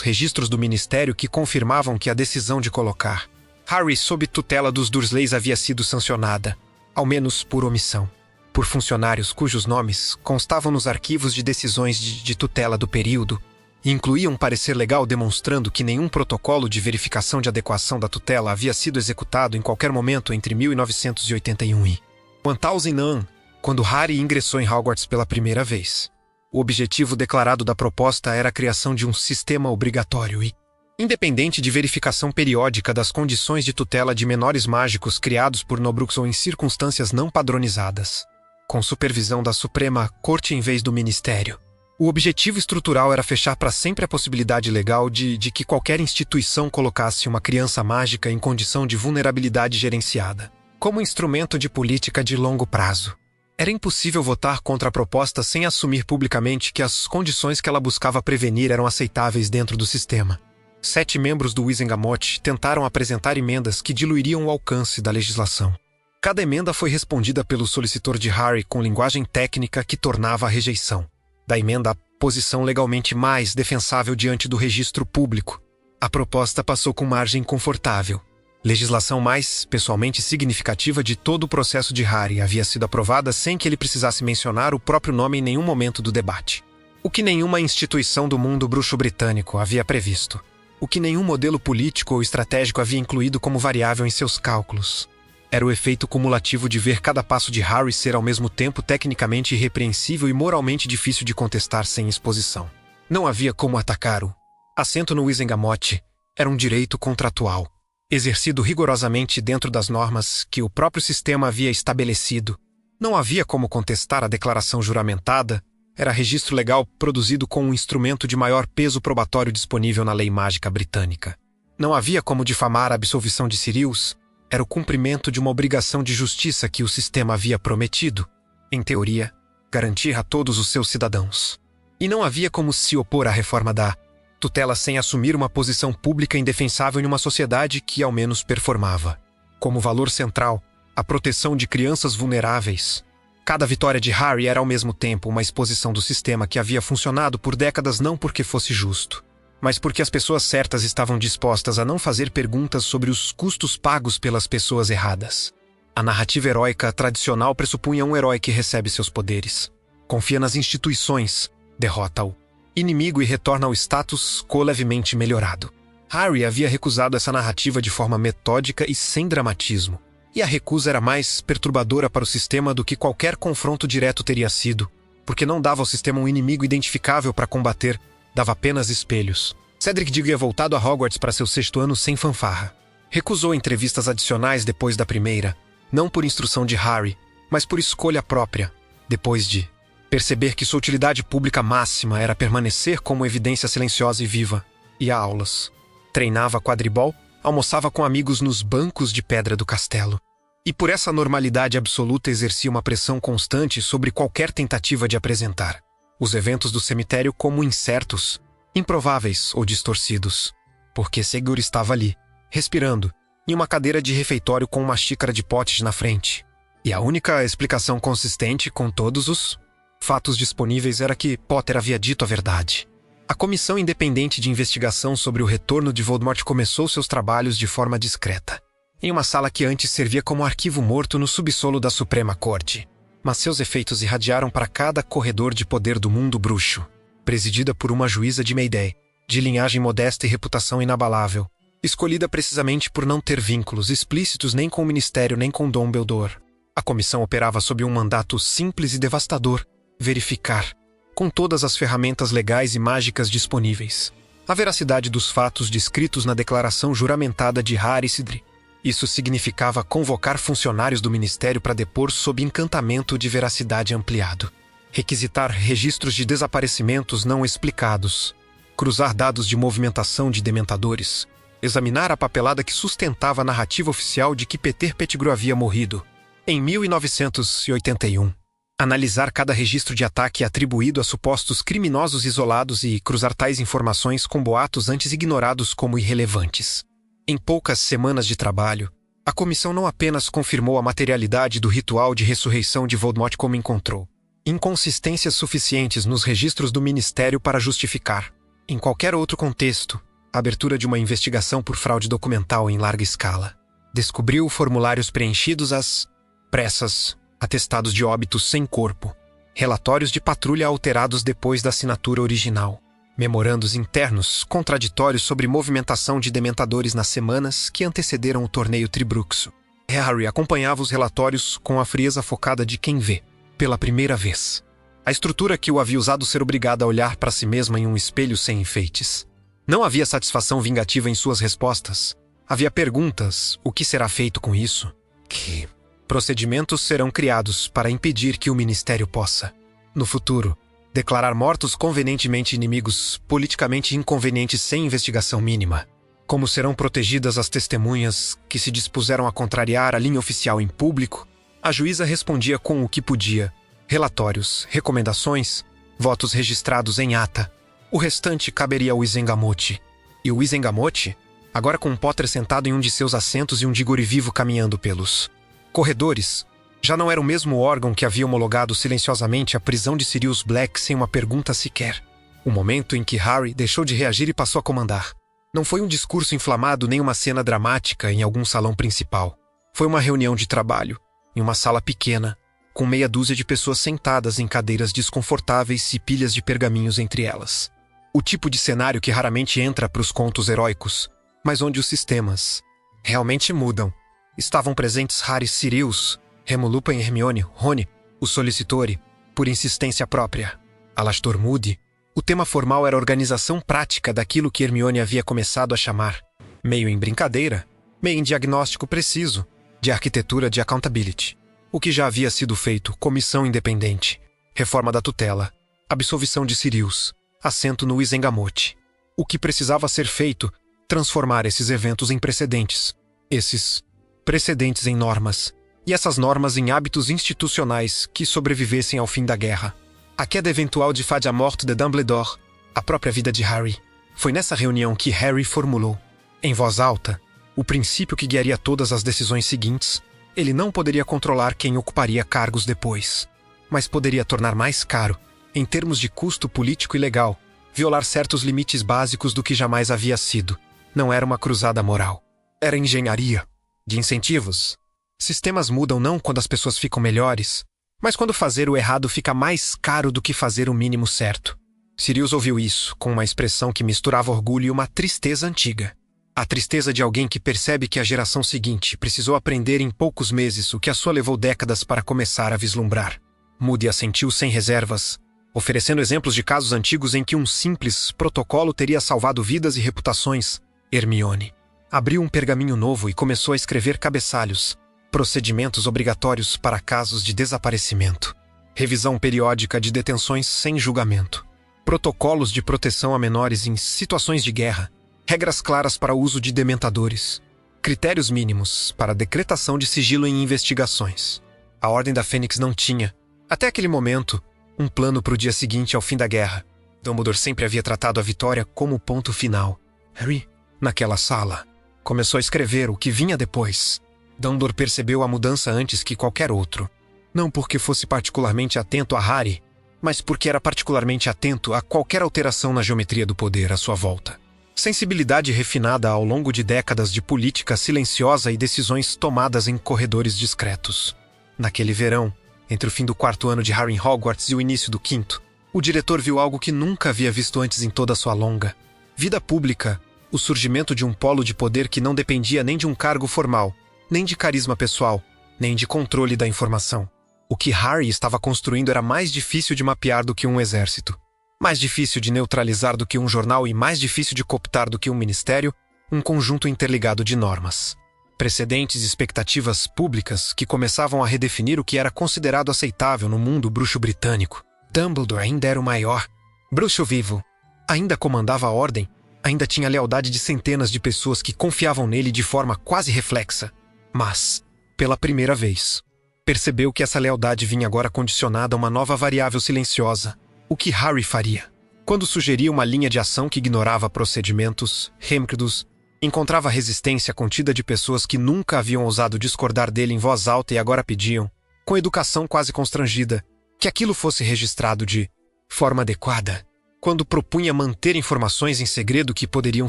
registros do Ministério que confirmavam que a decisão de colocar Harry sob tutela dos Dursleys havia sido sancionada, ao menos por omissão, por funcionários cujos nomes constavam nos arquivos de decisões de tutela do período, e incluía um parecer legal demonstrando que nenhum protocolo de verificação de adequação da tutela havia sido executado em qualquer momento entre 1981 e 1001, quando Harry ingressou em Hogwarts pela primeira vez. O objetivo declarado da proposta era a criação de um sistema obrigatório e independente de verificação periódica das condições de tutela de menores mágicos criados por Nobrux ou em circunstâncias não padronizadas, com supervisão da Suprema Corte em vez do Ministério. O objetivo estrutural era fechar para sempre a possibilidade legal de que qualquer instituição colocasse uma criança mágica em condição de vulnerabilidade gerenciada, como instrumento de política de longo prazo. Era impossível votar contra a proposta sem assumir publicamente que as condições que ela buscava prevenir eram aceitáveis dentro do sistema. 7 membros do Wizengamot tentaram apresentar emendas que diluiriam o alcance da legislação. Cada emenda foi respondida pelo solicitor de Harry com linguagem técnica que tornava a rejeição da emenda a posição legalmente mais defensável diante do registro público. A proposta passou com margem confortável. Legislação mais pessoalmente significativa de todo o processo de Harry havia sido aprovada sem que ele precisasse mencionar o próprio nome em nenhum momento do debate. O que nenhuma instituição do mundo bruxo britânico havia previsto. O que nenhum modelo político ou estratégico havia incluído como variável em seus cálculos. Era o efeito cumulativo de ver cada passo de Harry ser ao mesmo tempo tecnicamente irrepreensível e moralmente difícil de contestar sem exposição. Não havia como atacar-o. Assento no Wizengamot era um direito contratual, exercido rigorosamente dentro das normas que o próprio sistema havia estabelecido. Não havia como contestar a declaração juramentada. Era registro legal produzido com um instrumento de maior peso probatório disponível na lei mágica britânica. Não havia como difamar a absolvição de Sirius. Era o cumprimento de uma obrigação de justiça que o sistema havia prometido, em teoria, garantir a todos os seus cidadãos. E não havia como se opor à reforma da tutela sem assumir uma posição pública indefensável em uma sociedade que ao menos performava. Como valor central, a proteção de crianças vulneráveis. Cada vitória de Harry era ao mesmo tempo uma exposição do sistema que havia funcionado por décadas não porque fosse justo, mas porque as pessoas certas estavam dispostas a não fazer perguntas sobre os custos pagos pelas pessoas erradas. A narrativa heróica tradicional pressupunha um herói que recebe seus poderes, confia nas instituições, derrota o inimigo e retorna ao status quo levemente melhorado. Harry havia recusado essa narrativa de forma metódica e sem dramatismo, e a recusa era mais perturbadora para o sistema do que qualquer confronto direto teria sido, porque não dava ao sistema um inimigo identificável para combater, dava apenas espelhos. Cedric Diggory havia voltado a Hogwarts para seu 6º ano sem fanfarra. Recusou entrevistas adicionais depois da primeira, não por instrução de Harry, mas por escolha própria, depois de perceber que sua utilidade pública máxima era permanecer como evidência silenciosa e viva. Ia a aulas. Treinava quadribol, almoçava com amigos nos bancos de pedra do castelo. E por essa normalidade absoluta exercia uma pressão constante sobre qualquer tentativa de apresentar os eventos do cemitério como incertos, improváveis ou distorcidos. Porque Seguro estava ali, respirando, em uma cadeira de refeitório com uma xícara de potes na frente. E a única explicação consistente com todos os fatos disponíveis era que Potter havia dito a verdade. A Comissão Independente de Investigação sobre o Retorno de Voldemort começou seus trabalhos de forma discreta, em uma sala que antes servia como arquivo morto no subsolo da Suprema Corte. Mas seus efeitos irradiaram para cada corredor de poder do mundo bruxo, presidida por uma juíza de Mayday, de linhagem modesta e reputação inabalável, escolhida precisamente por não ter vínculos explícitos nem com o Ministério nem com Dumbledore. A comissão operava sob um mandato simples e devastador: verificar, com todas as ferramentas legais e mágicas disponíveis, a veracidade dos fatos descritos na declaração juramentada de Harry Sidri. Isso significava convocar funcionários do Ministério para depor sob encantamento de veracidade ampliado, requisitar registros de desaparecimentos não explicados, cruzar dados de movimentação de dementadores, examinar a papelada que sustentava a narrativa oficial de que Peter Pettigrew havia morrido em 1981. Analisar cada registro de ataque atribuído a supostos criminosos isolados e cruzar tais informações com boatos antes ignorados como irrelevantes. Em poucas semanas de trabalho, A comissão não apenas confirmou a materialidade do ritual de ressurreição de Voldemort, como encontrou inconsistências suficientes nos registros do Ministério para justificar, em qualquer outro contexto, a abertura de uma investigação por fraude documental em larga escala. Descobriu formulários preenchidos às pressas, atestados de óbitos sem corpo, relatórios de patrulha alterados depois da assinatura original, memorandos internos contraditórios sobre movimentação de dementadores nas semanas que antecederam o torneio Tribruxo. Harry acompanhava os relatórios com a frieza focada de quem vê, pela primeira vez. A estrutura que o havia usado ser obrigada a olhar para si mesma em um espelho sem enfeites. Não havia satisfação vingativa em suas respostas. Havia perguntas: o que será feito com isso? Que procedimentos serão criados para impedir que o Ministério possa, no futuro, declarar mortos convenientemente inimigos politicamente inconvenientes sem investigação mínima? Como serão protegidas as testemunhas que se dispuseram a contrariar a linha oficial em público? A juíza respondia com o que podia: relatórios, recomendações, votos registrados em ata. O restante caberia ao Wizengamot. E o Wizengamot, agora com Potter sentado em um de seus assentos e um Diggory vivo caminhando pelos corredores, já não era o mesmo órgão que havia homologado silenciosamente a prisão de Sirius Black sem uma pergunta sequer. O momento em que Harry deixou de reagir e passou a comandar. Não foi um discurso inflamado nem uma cena dramática em algum salão principal. Foi uma reunião de trabalho, em uma sala pequena, com meia dúzia de pessoas sentadas em cadeiras desconfortáveis e pilhas de pergaminhos entre elas. O tipo de cenário que raramente entra para os contos heróicos, mas onde os sistemas realmente mudam. Estavam presentes Harry, Sirius, Remo, Lupin e Hermione, Rony, o Solicitori, por insistência própria. Alastor Moody. O tema formal era a organização prática daquilo que Hermione havia começado a chamar, meio em brincadeira, meio em diagnóstico preciso, de arquitetura de accountability. O que já havia sido feito: comissão independente, reforma da tutela, absolvição de Sirius, assento no Wizengamot. O que precisava ser feito: transformar esses eventos em precedentes, esses precedentes em normas, e essas normas em hábitos institucionais que sobrevivessem ao fim da guerra. A queda eventual de Fade à Morte de Dumbledore, a própria vida de Harry. Foi nessa reunião que Harry formulou, em voz alta, o princípio que guiaria todas as decisões seguintes. Ele não poderia controlar quem ocuparia cargos depois, mas poderia tornar mais caro, em termos de custo político e legal, violar certos limites básicos do que jamais havia sido. Não era uma cruzada moral. Era engenharia. De incentivos. Sistemas mudam não quando as pessoas ficam melhores, mas quando fazer o errado fica mais caro do que fazer o mínimo certo. Sirius ouviu isso, com uma expressão que misturava orgulho e uma tristeza antiga. A tristeza de alguém que percebe que a geração seguinte precisou aprender em poucos meses o que a sua levou décadas para começar a vislumbrar. Moody assentiu sem reservas, oferecendo exemplos de casos antigos em que um simples protocolo teria salvado vidas e reputações. Hermione abriu um pergaminho novo e começou a escrever cabeçalhos: procedimentos obrigatórios para casos de desaparecimento, revisão periódica de detenções sem julgamento, protocolos de proteção a menores em situações de guerra, regras claras para o uso de dementadores, critérios mínimos para a decretação de sigilo em investigações. A Ordem da Fênix não tinha, até aquele momento, um plano para o dia seguinte ao fim da guerra. Dumbledore sempre havia tratado a vitória como o ponto final. Harry, naquela sala, começou a escrever o que vinha depois. Dumbledore percebeu a mudança antes que qualquer outro. Não porque fosse particularmente atento a Harry, mas porque era particularmente atento a qualquer alteração na geometria do poder à sua volta. Sensibilidade refinada ao longo de décadas de política silenciosa e decisões tomadas em corredores discretos. Naquele verão, entre o fim do 4º ano de Harry em Hogwarts e o início do 5º, o diretor viu algo que nunca havia visto antes em toda a sua longa vida pública: o surgimento de um polo de poder que não dependia nem de um cargo formal, nem de carisma pessoal, nem de controle da informação. O que Harry estava construindo era mais difícil de mapear do que um exército, mais difícil de neutralizar do que um jornal e mais difícil de cooptar do que um ministério, um conjunto interligado de normas, precedentes e expectativas públicas que começavam a redefinir o que era considerado aceitável no mundo bruxo britânico. Dumbledore ainda era o maior bruxo vivo, ainda comandava a ordem, ainda tinha a lealdade de centenas de pessoas que confiavam nele de forma quase reflexa. Mas, pela primeira vez, percebeu que essa lealdade vinha agora condicionada a uma nova variável silenciosa: o que Harry faria. Quando sugeria uma linha de ação que ignorava procedimentos, rêmcridos, Encontrava resistência contida de pessoas que nunca haviam ousado discordar dele em voz alta e agora pediam, com educação quase constrangida, que aquilo fosse registrado de forma adequada, quando propunha manter informações em segredo que poderiam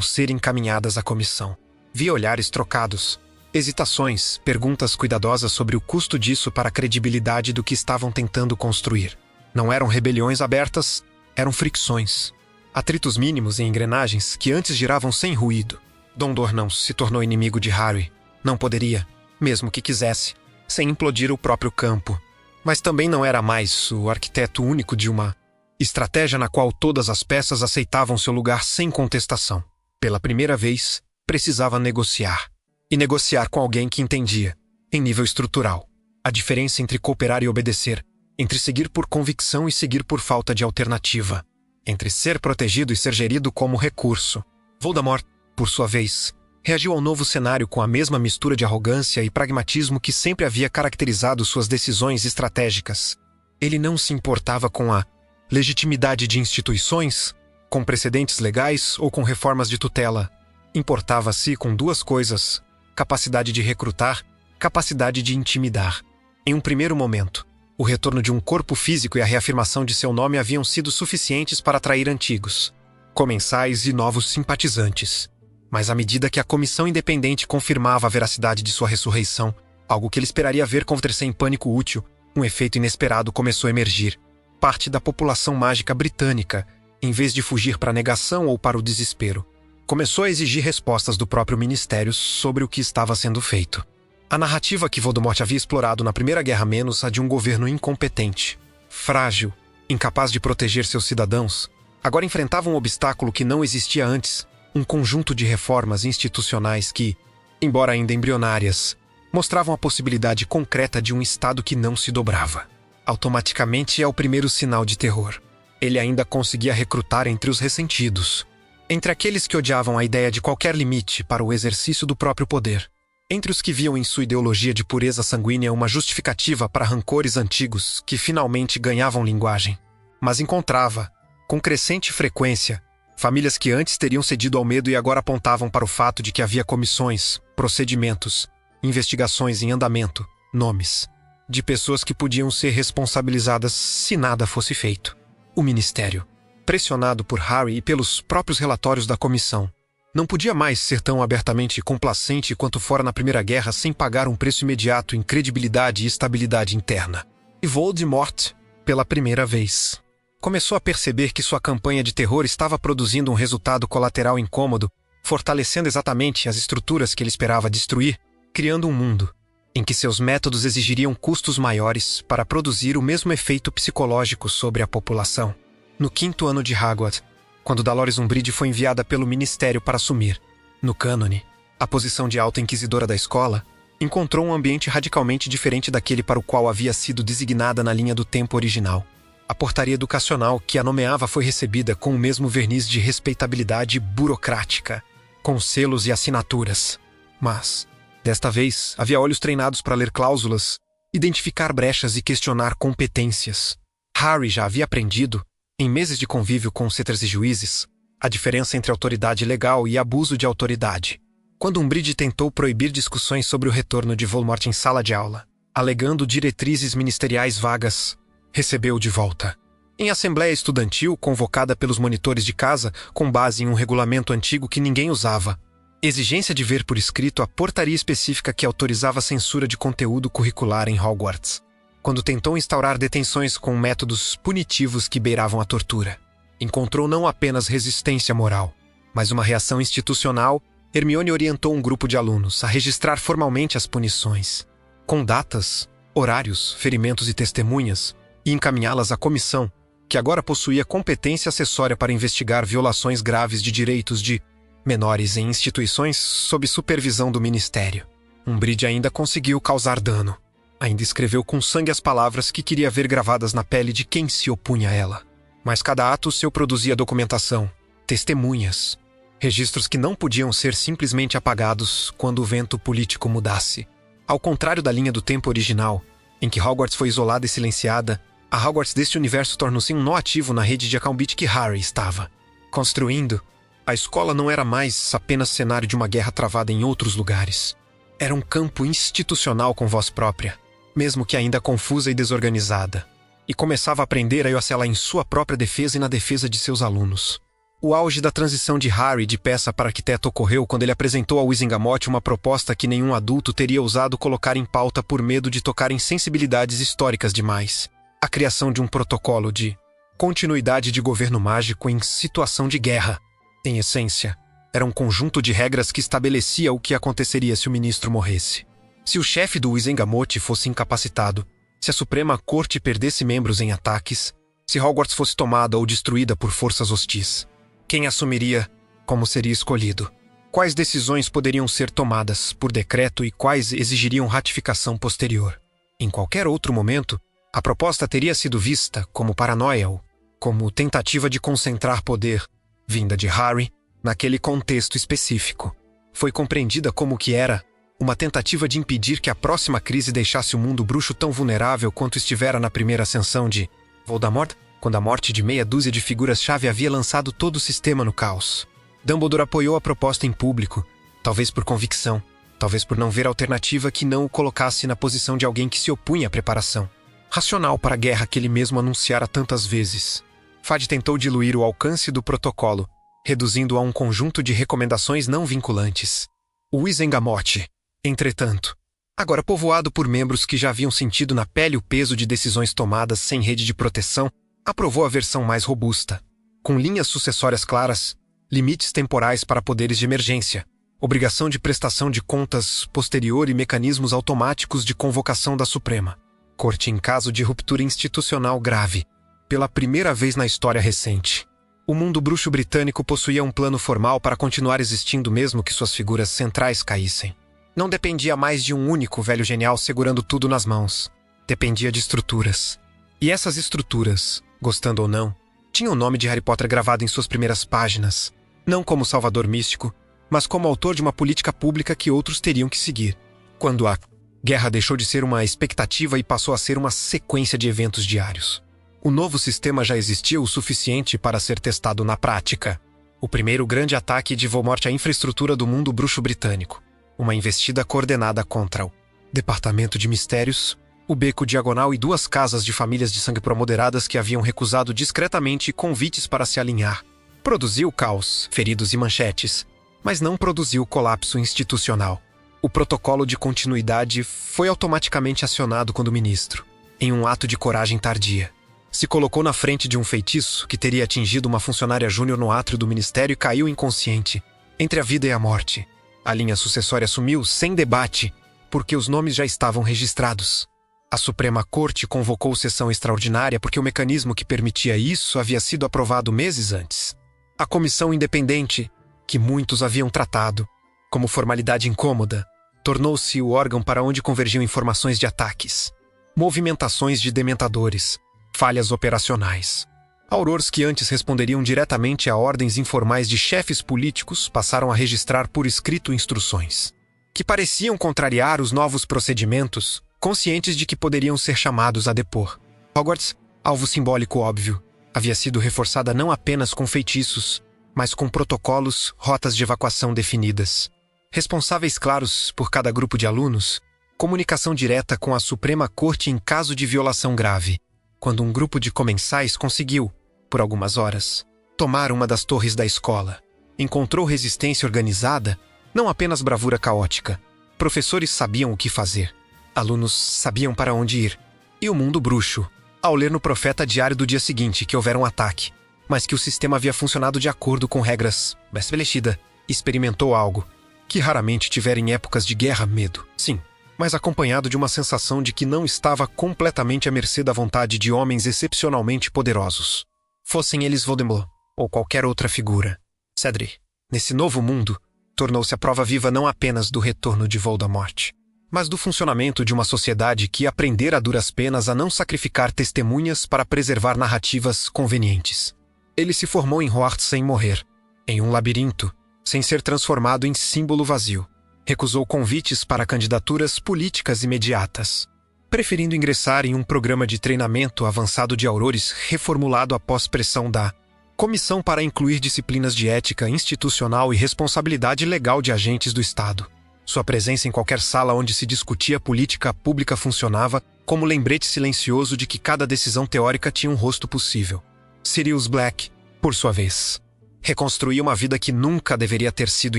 ser encaminhadas à comissão. Via olhares trocados, hesitações, perguntas cuidadosas sobre o custo disso para a credibilidade do que estavam tentando construir. Não eram rebeliões abertas, eram fricções. Atritos mínimos em engrenagens que antes giravam sem ruído. Dom Dornão se tornou inimigo de Harry. Não poderia, mesmo que quisesse, sem implodir o próprio campo. Mas também não era mais o arquiteto único de uma estratégia na qual todas as peças aceitavam seu lugar sem contestação. Pela primeira vez, precisava negociar. E negociar com alguém que entendia, em nível estrutural, a diferença entre cooperar e obedecer, entre seguir por convicção e seguir por falta de alternativa, entre ser protegido e ser gerido como recurso. Voldemort, por sua vez, reagiu ao novo cenário com a mesma mistura de arrogância e pragmatismo que sempre havia caracterizado suas decisões estratégicas. Ele não se importava com a legitimidade de instituições, com precedentes legais ou com reformas de tutela. Importava-se com duas coisas: capacidade de recrutar, capacidade de intimidar. Em um primeiro momento, o retorno de um corpo físico e a reafirmação de seu nome haviam sido suficientes para atrair antigos, comensais e novos simpatizantes. Mas à medida que a comissão independente confirmava a veracidade de sua ressurreição, algo que ele esperaria ver converter-se em pânico útil, um efeito inesperado começou a emergir. Parte da população mágica britânica, em vez de fugir para a negação ou para o desespero, começou a exigir respostas do próprio ministério sobre o que estava sendo feito. A narrativa que Voldemort havia explorado na Primeira Guerra menos a de um governo incompetente, frágil, incapaz de proteger seus cidadãos, agora enfrentava um obstáculo que não existia antes, um conjunto de reformas institucionais que, embora ainda embrionárias, mostravam a possibilidade concreta de um Estado que não se dobrava. Automaticamente é o primeiro sinal de terror. Ele ainda conseguia recrutar entre os ressentidos, entre aqueles que odiavam a ideia de qualquer limite para o exercício do próprio poder, entre os que viam em sua ideologia de pureza sanguínea uma justificativa para rancores antigos que finalmente ganhavam linguagem. Mas encontrava, com crescente frequência, famílias que antes teriam cedido ao medo e agora apontavam para o fato de que havia comissões, procedimentos, investigações em andamento, nomes, de pessoas que podiam ser responsabilizadas se nada fosse feito. O ministério, pressionado por Harry e pelos próprios relatórios da comissão, não podia mais ser tão abertamente complacente quanto fora na Primeira Guerra sem pagar um preço imediato em credibilidade e estabilidade interna. E Voldemort, pela primeira vez, começou a perceber que sua campanha de terror estava produzindo um resultado colateral incômodo, fortalecendo exatamente as estruturas que ele esperava destruir, criando um mundo em que seus métodos exigiriam custos maiores para produzir o mesmo efeito psicológico sobre a população. No 5º ano de Hogwarts, quando Dolores Umbridge foi enviada pelo Ministério para assumir, no cânone, a posição de alta inquisidora da escola, encontrou um ambiente radicalmente diferente daquele para o qual havia sido designada na linha do tempo original. A portaria educacional que a nomeava foi recebida com o mesmo verniz de respeitabilidade burocrática, com selos e assinaturas. Mas, desta vez, havia olhos treinados para ler cláusulas, identificar brechas e questionar competências. Harry já havia aprendido, em meses de convívio com cetras e juízes, a diferença entre autoridade legal e abuso de autoridade. Quando Umbridge tentou proibir discussões sobre o retorno de Voldemort em sala de aula, alegando diretrizes ministeriais vagas, recebeu de volta. Em assembleia estudantil convocada pelos monitores de casa com base em um regulamento antigo que ninguém usava, exigência de ver por escrito a portaria específica que autorizava a censura de conteúdo curricular em Hogwarts. Quando tentou instaurar detenções com métodos punitivos que beiravam a tortura, encontrou não apenas resistência moral, mas uma reação institucional. Hermione orientou um grupo de alunos a registrar formalmente as punições, com datas, horários, ferimentos e testemunhas, e encaminhá-las à comissão, que agora possuía competência acessória para investigar violações graves de direitos de menores em instituições sob supervisão do Ministério. Umbridge ainda conseguiu causar dano. Ainda escreveu com sangue as palavras que queria ver gravadas na pele de quem se opunha a ela. Mas cada ato seu produzia documentação, testemunhas, registros que não podiam ser simplesmente apagados quando o vento político mudasse. Ao contrário da linha do tempo original, em que Hogwarts foi isolada e silenciada, a Hogwarts deste universo tornou-se um nó ativo na rede de Acalmbit que Harry estava construindo, A escola não era mais apenas cenário de uma guerra travada em outros lugares. Era um campo institucional com voz própria, mesmo que ainda confusa e desorganizada. E começava a aprender a oscilar em sua própria defesa e na defesa de seus alunos. O auge da transição de Harry de peça para arquiteto ocorreu quando ele apresentou a Wizengamot uma proposta que nenhum adulto teria ousado colocar em pauta por medo de tocar em sensibilidades históricas demais. A criação de um protocolo de continuidade de governo mágico em situação de guerra. Em essência, era um conjunto de regras que estabelecia o que aconteceria se o ministro morresse. Se o chefe do Wizengamot fosse incapacitado, se a Suprema Corte perdesse membros em ataques, se Hogwarts fosse tomada ou destruída por forças hostis. Quem assumiria? Como seria escolhido? Quais decisões poderiam ser tomadas por decreto e quais exigiriam ratificação posterior? Em qualquer outro momento, a proposta teria sido vista como paranoia ou como tentativa de concentrar poder, vinda de Harry, naquele contexto específico. Foi compreendida como que era uma tentativa de impedir que a próxima crise deixasse o mundo bruxo tão vulnerável quanto estivera na primeira ascensão de Voldemort, quando a morte de meia dúzia de figuras-chave havia lançado todo o sistema no caos. Dumbledore apoiou a proposta em público, talvez por convicção, talvez por não ver alternativa que não o colocasse na posição de alguém que se opunha à preparação racional para a guerra que ele mesmo anunciara tantas vezes. Fudge tentou diluir o alcance do protocolo, reduzindo-o a um conjunto de recomendações não vinculantes. O Wizengamot, entretanto, agora povoado por membros que já haviam sentido na pele o peso de decisões tomadas sem rede de proteção, aprovou a versão mais robusta, com linhas sucessórias claras, limites temporais para poderes de emergência, obrigação de prestação de contas posterior e mecanismos automáticos de convocação da Suprema Corte em caso de ruptura institucional grave. Pela primeira vez na história recente, o mundo bruxo britânico possuía um plano formal para continuar existindo mesmo que suas figuras centrais caíssem. Não dependia mais de um único velho genial segurando tudo nas mãos. Dependia de estruturas. E essas estruturas, gostando ou não, tinham o nome de Harry Potter gravado em suas primeiras páginas, não como salvador místico, mas como autor de uma política pública que outros teriam que seguir. Quando a guerra deixou de ser uma expectativa e passou a ser uma sequência de eventos diários. O novo sistema já existia o suficiente para ser testado na prática. O primeiro grande ataque de Voldemort à infraestrutura do mundo bruxo britânico. Uma investida coordenada contra o Departamento de Mistérios, o Beco Diagonal e 2 casas de famílias de sangue promoderadas que haviam recusado discretamente convites para se alinhar. Produziu caos, feridos e manchetes, mas não produziu colapso institucional. O protocolo de continuidade foi automaticamente acionado quando o ministro, em um ato de coragem tardia, se colocou na frente de um feitiço que teria atingido uma funcionária júnior no átrio do ministério e caiu inconsciente, entre a vida e a morte. A linha sucessória assumiu, sem debate, porque os nomes já estavam registrados. A Suprema Corte convocou sessão extraordinária porque o mecanismo que permitia isso havia sido aprovado meses antes. A comissão independente, que muitos haviam tratado como formalidade incômoda, tornou-se o órgão para onde convergiam informações de ataques, movimentações de dementadores, falhas operacionais. Aurors que antes responderiam diretamente a ordens informais de chefes políticos passaram a registrar por escrito instruções, que pareciam contrariar os novos procedimentos, conscientes de que poderiam ser chamados a depor. Hogwarts, alvo simbólico óbvio, havia sido reforçada não apenas com feitiços, mas com protocolos, rotas de evacuação definidas, responsáveis claros por cada grupo de alunos, comunicação direta com a Suprema Corte em caso de violação grave, quando um grupo de comensais conseguiu, por algumas horas, tomar uma das torres da escola. Encontrou resistência organizada, não apenas bravura caótica. Professores sabiam o que fazer. Alunos sabiam para onde ir. E o mundo bruxo, ao ler no Profeta Diário do dia seguinte que houvera um ataque, mas que o sistema havia funcionado de acordo com regras estabelecidas, experimentou algo que raramente tivera em épocas de guerra medo. Sim, mas acompanhado de uma sensação de que não estava completamente à mercê da vontade de homens excepcionalmente poderosos. Fossem eles Voldemort ou qualquer outra figura. Cedric, nesse novo mundo, tornou-se a prova viva não apenas do retorno de Voldemort, mas do funcionamento de uma sociedade que aprendera a duras penas a não sacrificar testemunhas para preservar narrativas convenientes. Ele se formou em Hogwarts sem morrer, em um labirinto, sem ser transformado em símbolo vazio. Recusou convites para candidaturas políticas imediatas, preferindo ingressar em um programa de treinamento avançado de Aurores reformulado após pressão da Comissão para incluir disciplinas de ética institucional e responsabilidade legal de agentes do Estado. Sua presença em qualquer sala onde se discutia política pública funcionava como lembrete silencioso de que cada decisão teórica tinha um rosto possível. Sirius Black, por sua vez, reconstruía uma vida que nunca deveria ter sido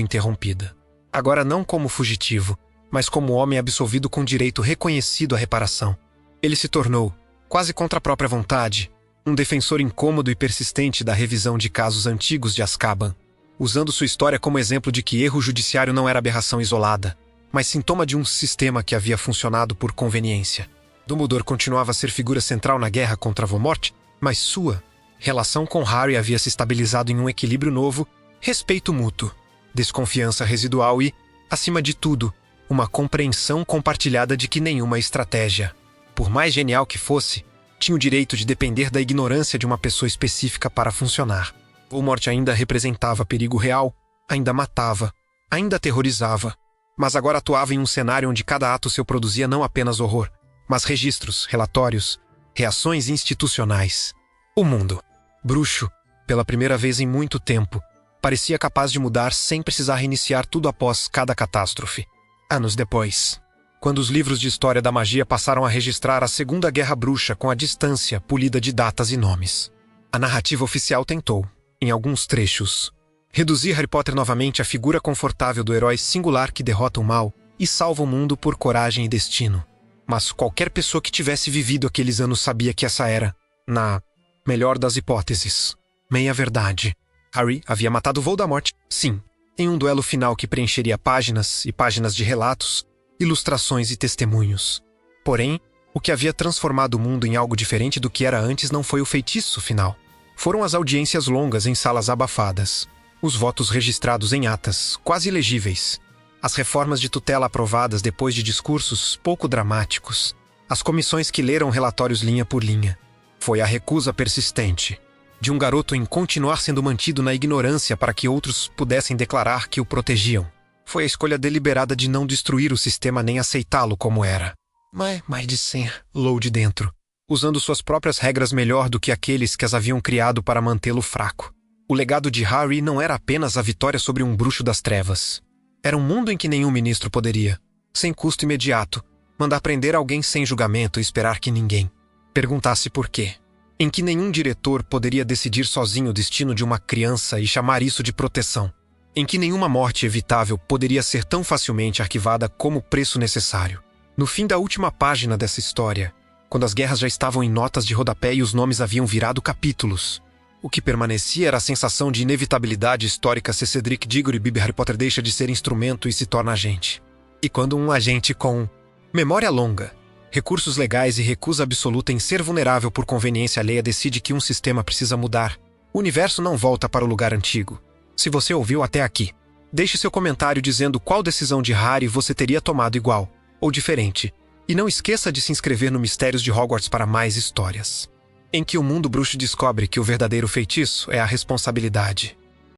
interrompida. Agora não como fugitivo, mas como homem absolvido com direito reconhecido à reparação. Ele se tornou, quase contra a própria vontade, um defensor incômodo e persistente da revisão de casos antigos de Azkaban, usando sua história como exemplo de que erro judiciário não era aberração isolada, mas sintoma de um sistema que havia funcionado por conveniência. Dumbledore continuava a ser figura central na guerra contra Voldemort, mas sua relação com Harry havia se estabilizado em um equilíbrio novo, respeito mútuo, desconfiança residual e, acima de tudo, uma compreensão compartilhada de que nenhuma estratégia, por mais genial que fosse, tinha o direito de depender da ignorância de uma pessoa específica para funcionar. Voldemort ainda representava perigo real, ainda matava, ainda aterrorizava, mas agora atuava em um cenário onde cada ato seu produzia não apenas horror, mas registros, relatórios, reações institucionais. O mundo, bruxo, pela primeira vez em muito tempo, parecia capaz de mudar sem precisar reiniciar tudo após cada catástrofe. Anos depois, quando os livros de história da magia passaram a registrar a Segunda Guerra Bruxa com a distância polida de datas e nomes, a narrativa oficial tentou, em alguns trechos, reduzir Harry Potter novamente à figura confortável do herói singular que derrota o mal e salva o mundo por coragem e destino. Mas qualquer pessoa que tivesse vivido aqueles anos sabia que essa era, na melhor das hipóteses, meia-verdade. Harry havia matado Voldemort, sim, em um duelo final que preencheria páginas e páginas de relatos, ilustrações e testemunhos. Porém, o que havia transformado o mundo em algo diferente do que era antes não foi o feitiço final. Foram as audiências longas em salas abafadas, os votos registrados em atas, quase ilegíveis, as reformas de tutela aprovadas depois de discursos pouco dramáticos, as comissões que leram relatórios linha por linha. Foi a recusa persistente de um garoto em continuar sendo mantido na ignorância para que outros pudessem declarar que o protegiam. Foi a escolha deliberada de não destruir o sistema nem aceitá-lo como era, mas de ser low de dentro, usando suas próprias regras melhor do que aqueles que as haviam criado para mantê-lo fraco. O legado de Harry não era apenas a vitória sobre um bruxo das trevas. Era um mundo em que nenhum ministro poderia, sem custo imediato, mandar prender alguém sem julgamento e esperar que ninguém perguntasse por quê. Em que nenhum diretor poderia decidir sozinho o destino de uma criança e chamar isso de proteção. Em que nenhuma morte evitável poderia ser tão facilmente arquivada como o preço necessário. No fim da última página dessa história, quando as guerras já estavam em notas de rodapé e os nomes haviam virado capítulos, o que permanecia era a sensação de inevitabilidade histórica se Cedric Diggory Harry Potter deixa de ser instrumento e se torna agente. E quando um agente com memória longa, recursos legais e recusa absoluta em ser vulnerável por conveniência alheia decide que um sistema precisa mudar, o universo não volta para o lugar antigo. Se você ouviu até aqui, deixe seu comentário dizendo qual decisão de Harry você teria tomado igual ou diferente. E não esqueça de se inscrever no Mistérios de Hogwarts para mais histórias, em que o mundo bruxo descobre que o verdadeiro feitiço é a responsabilidade.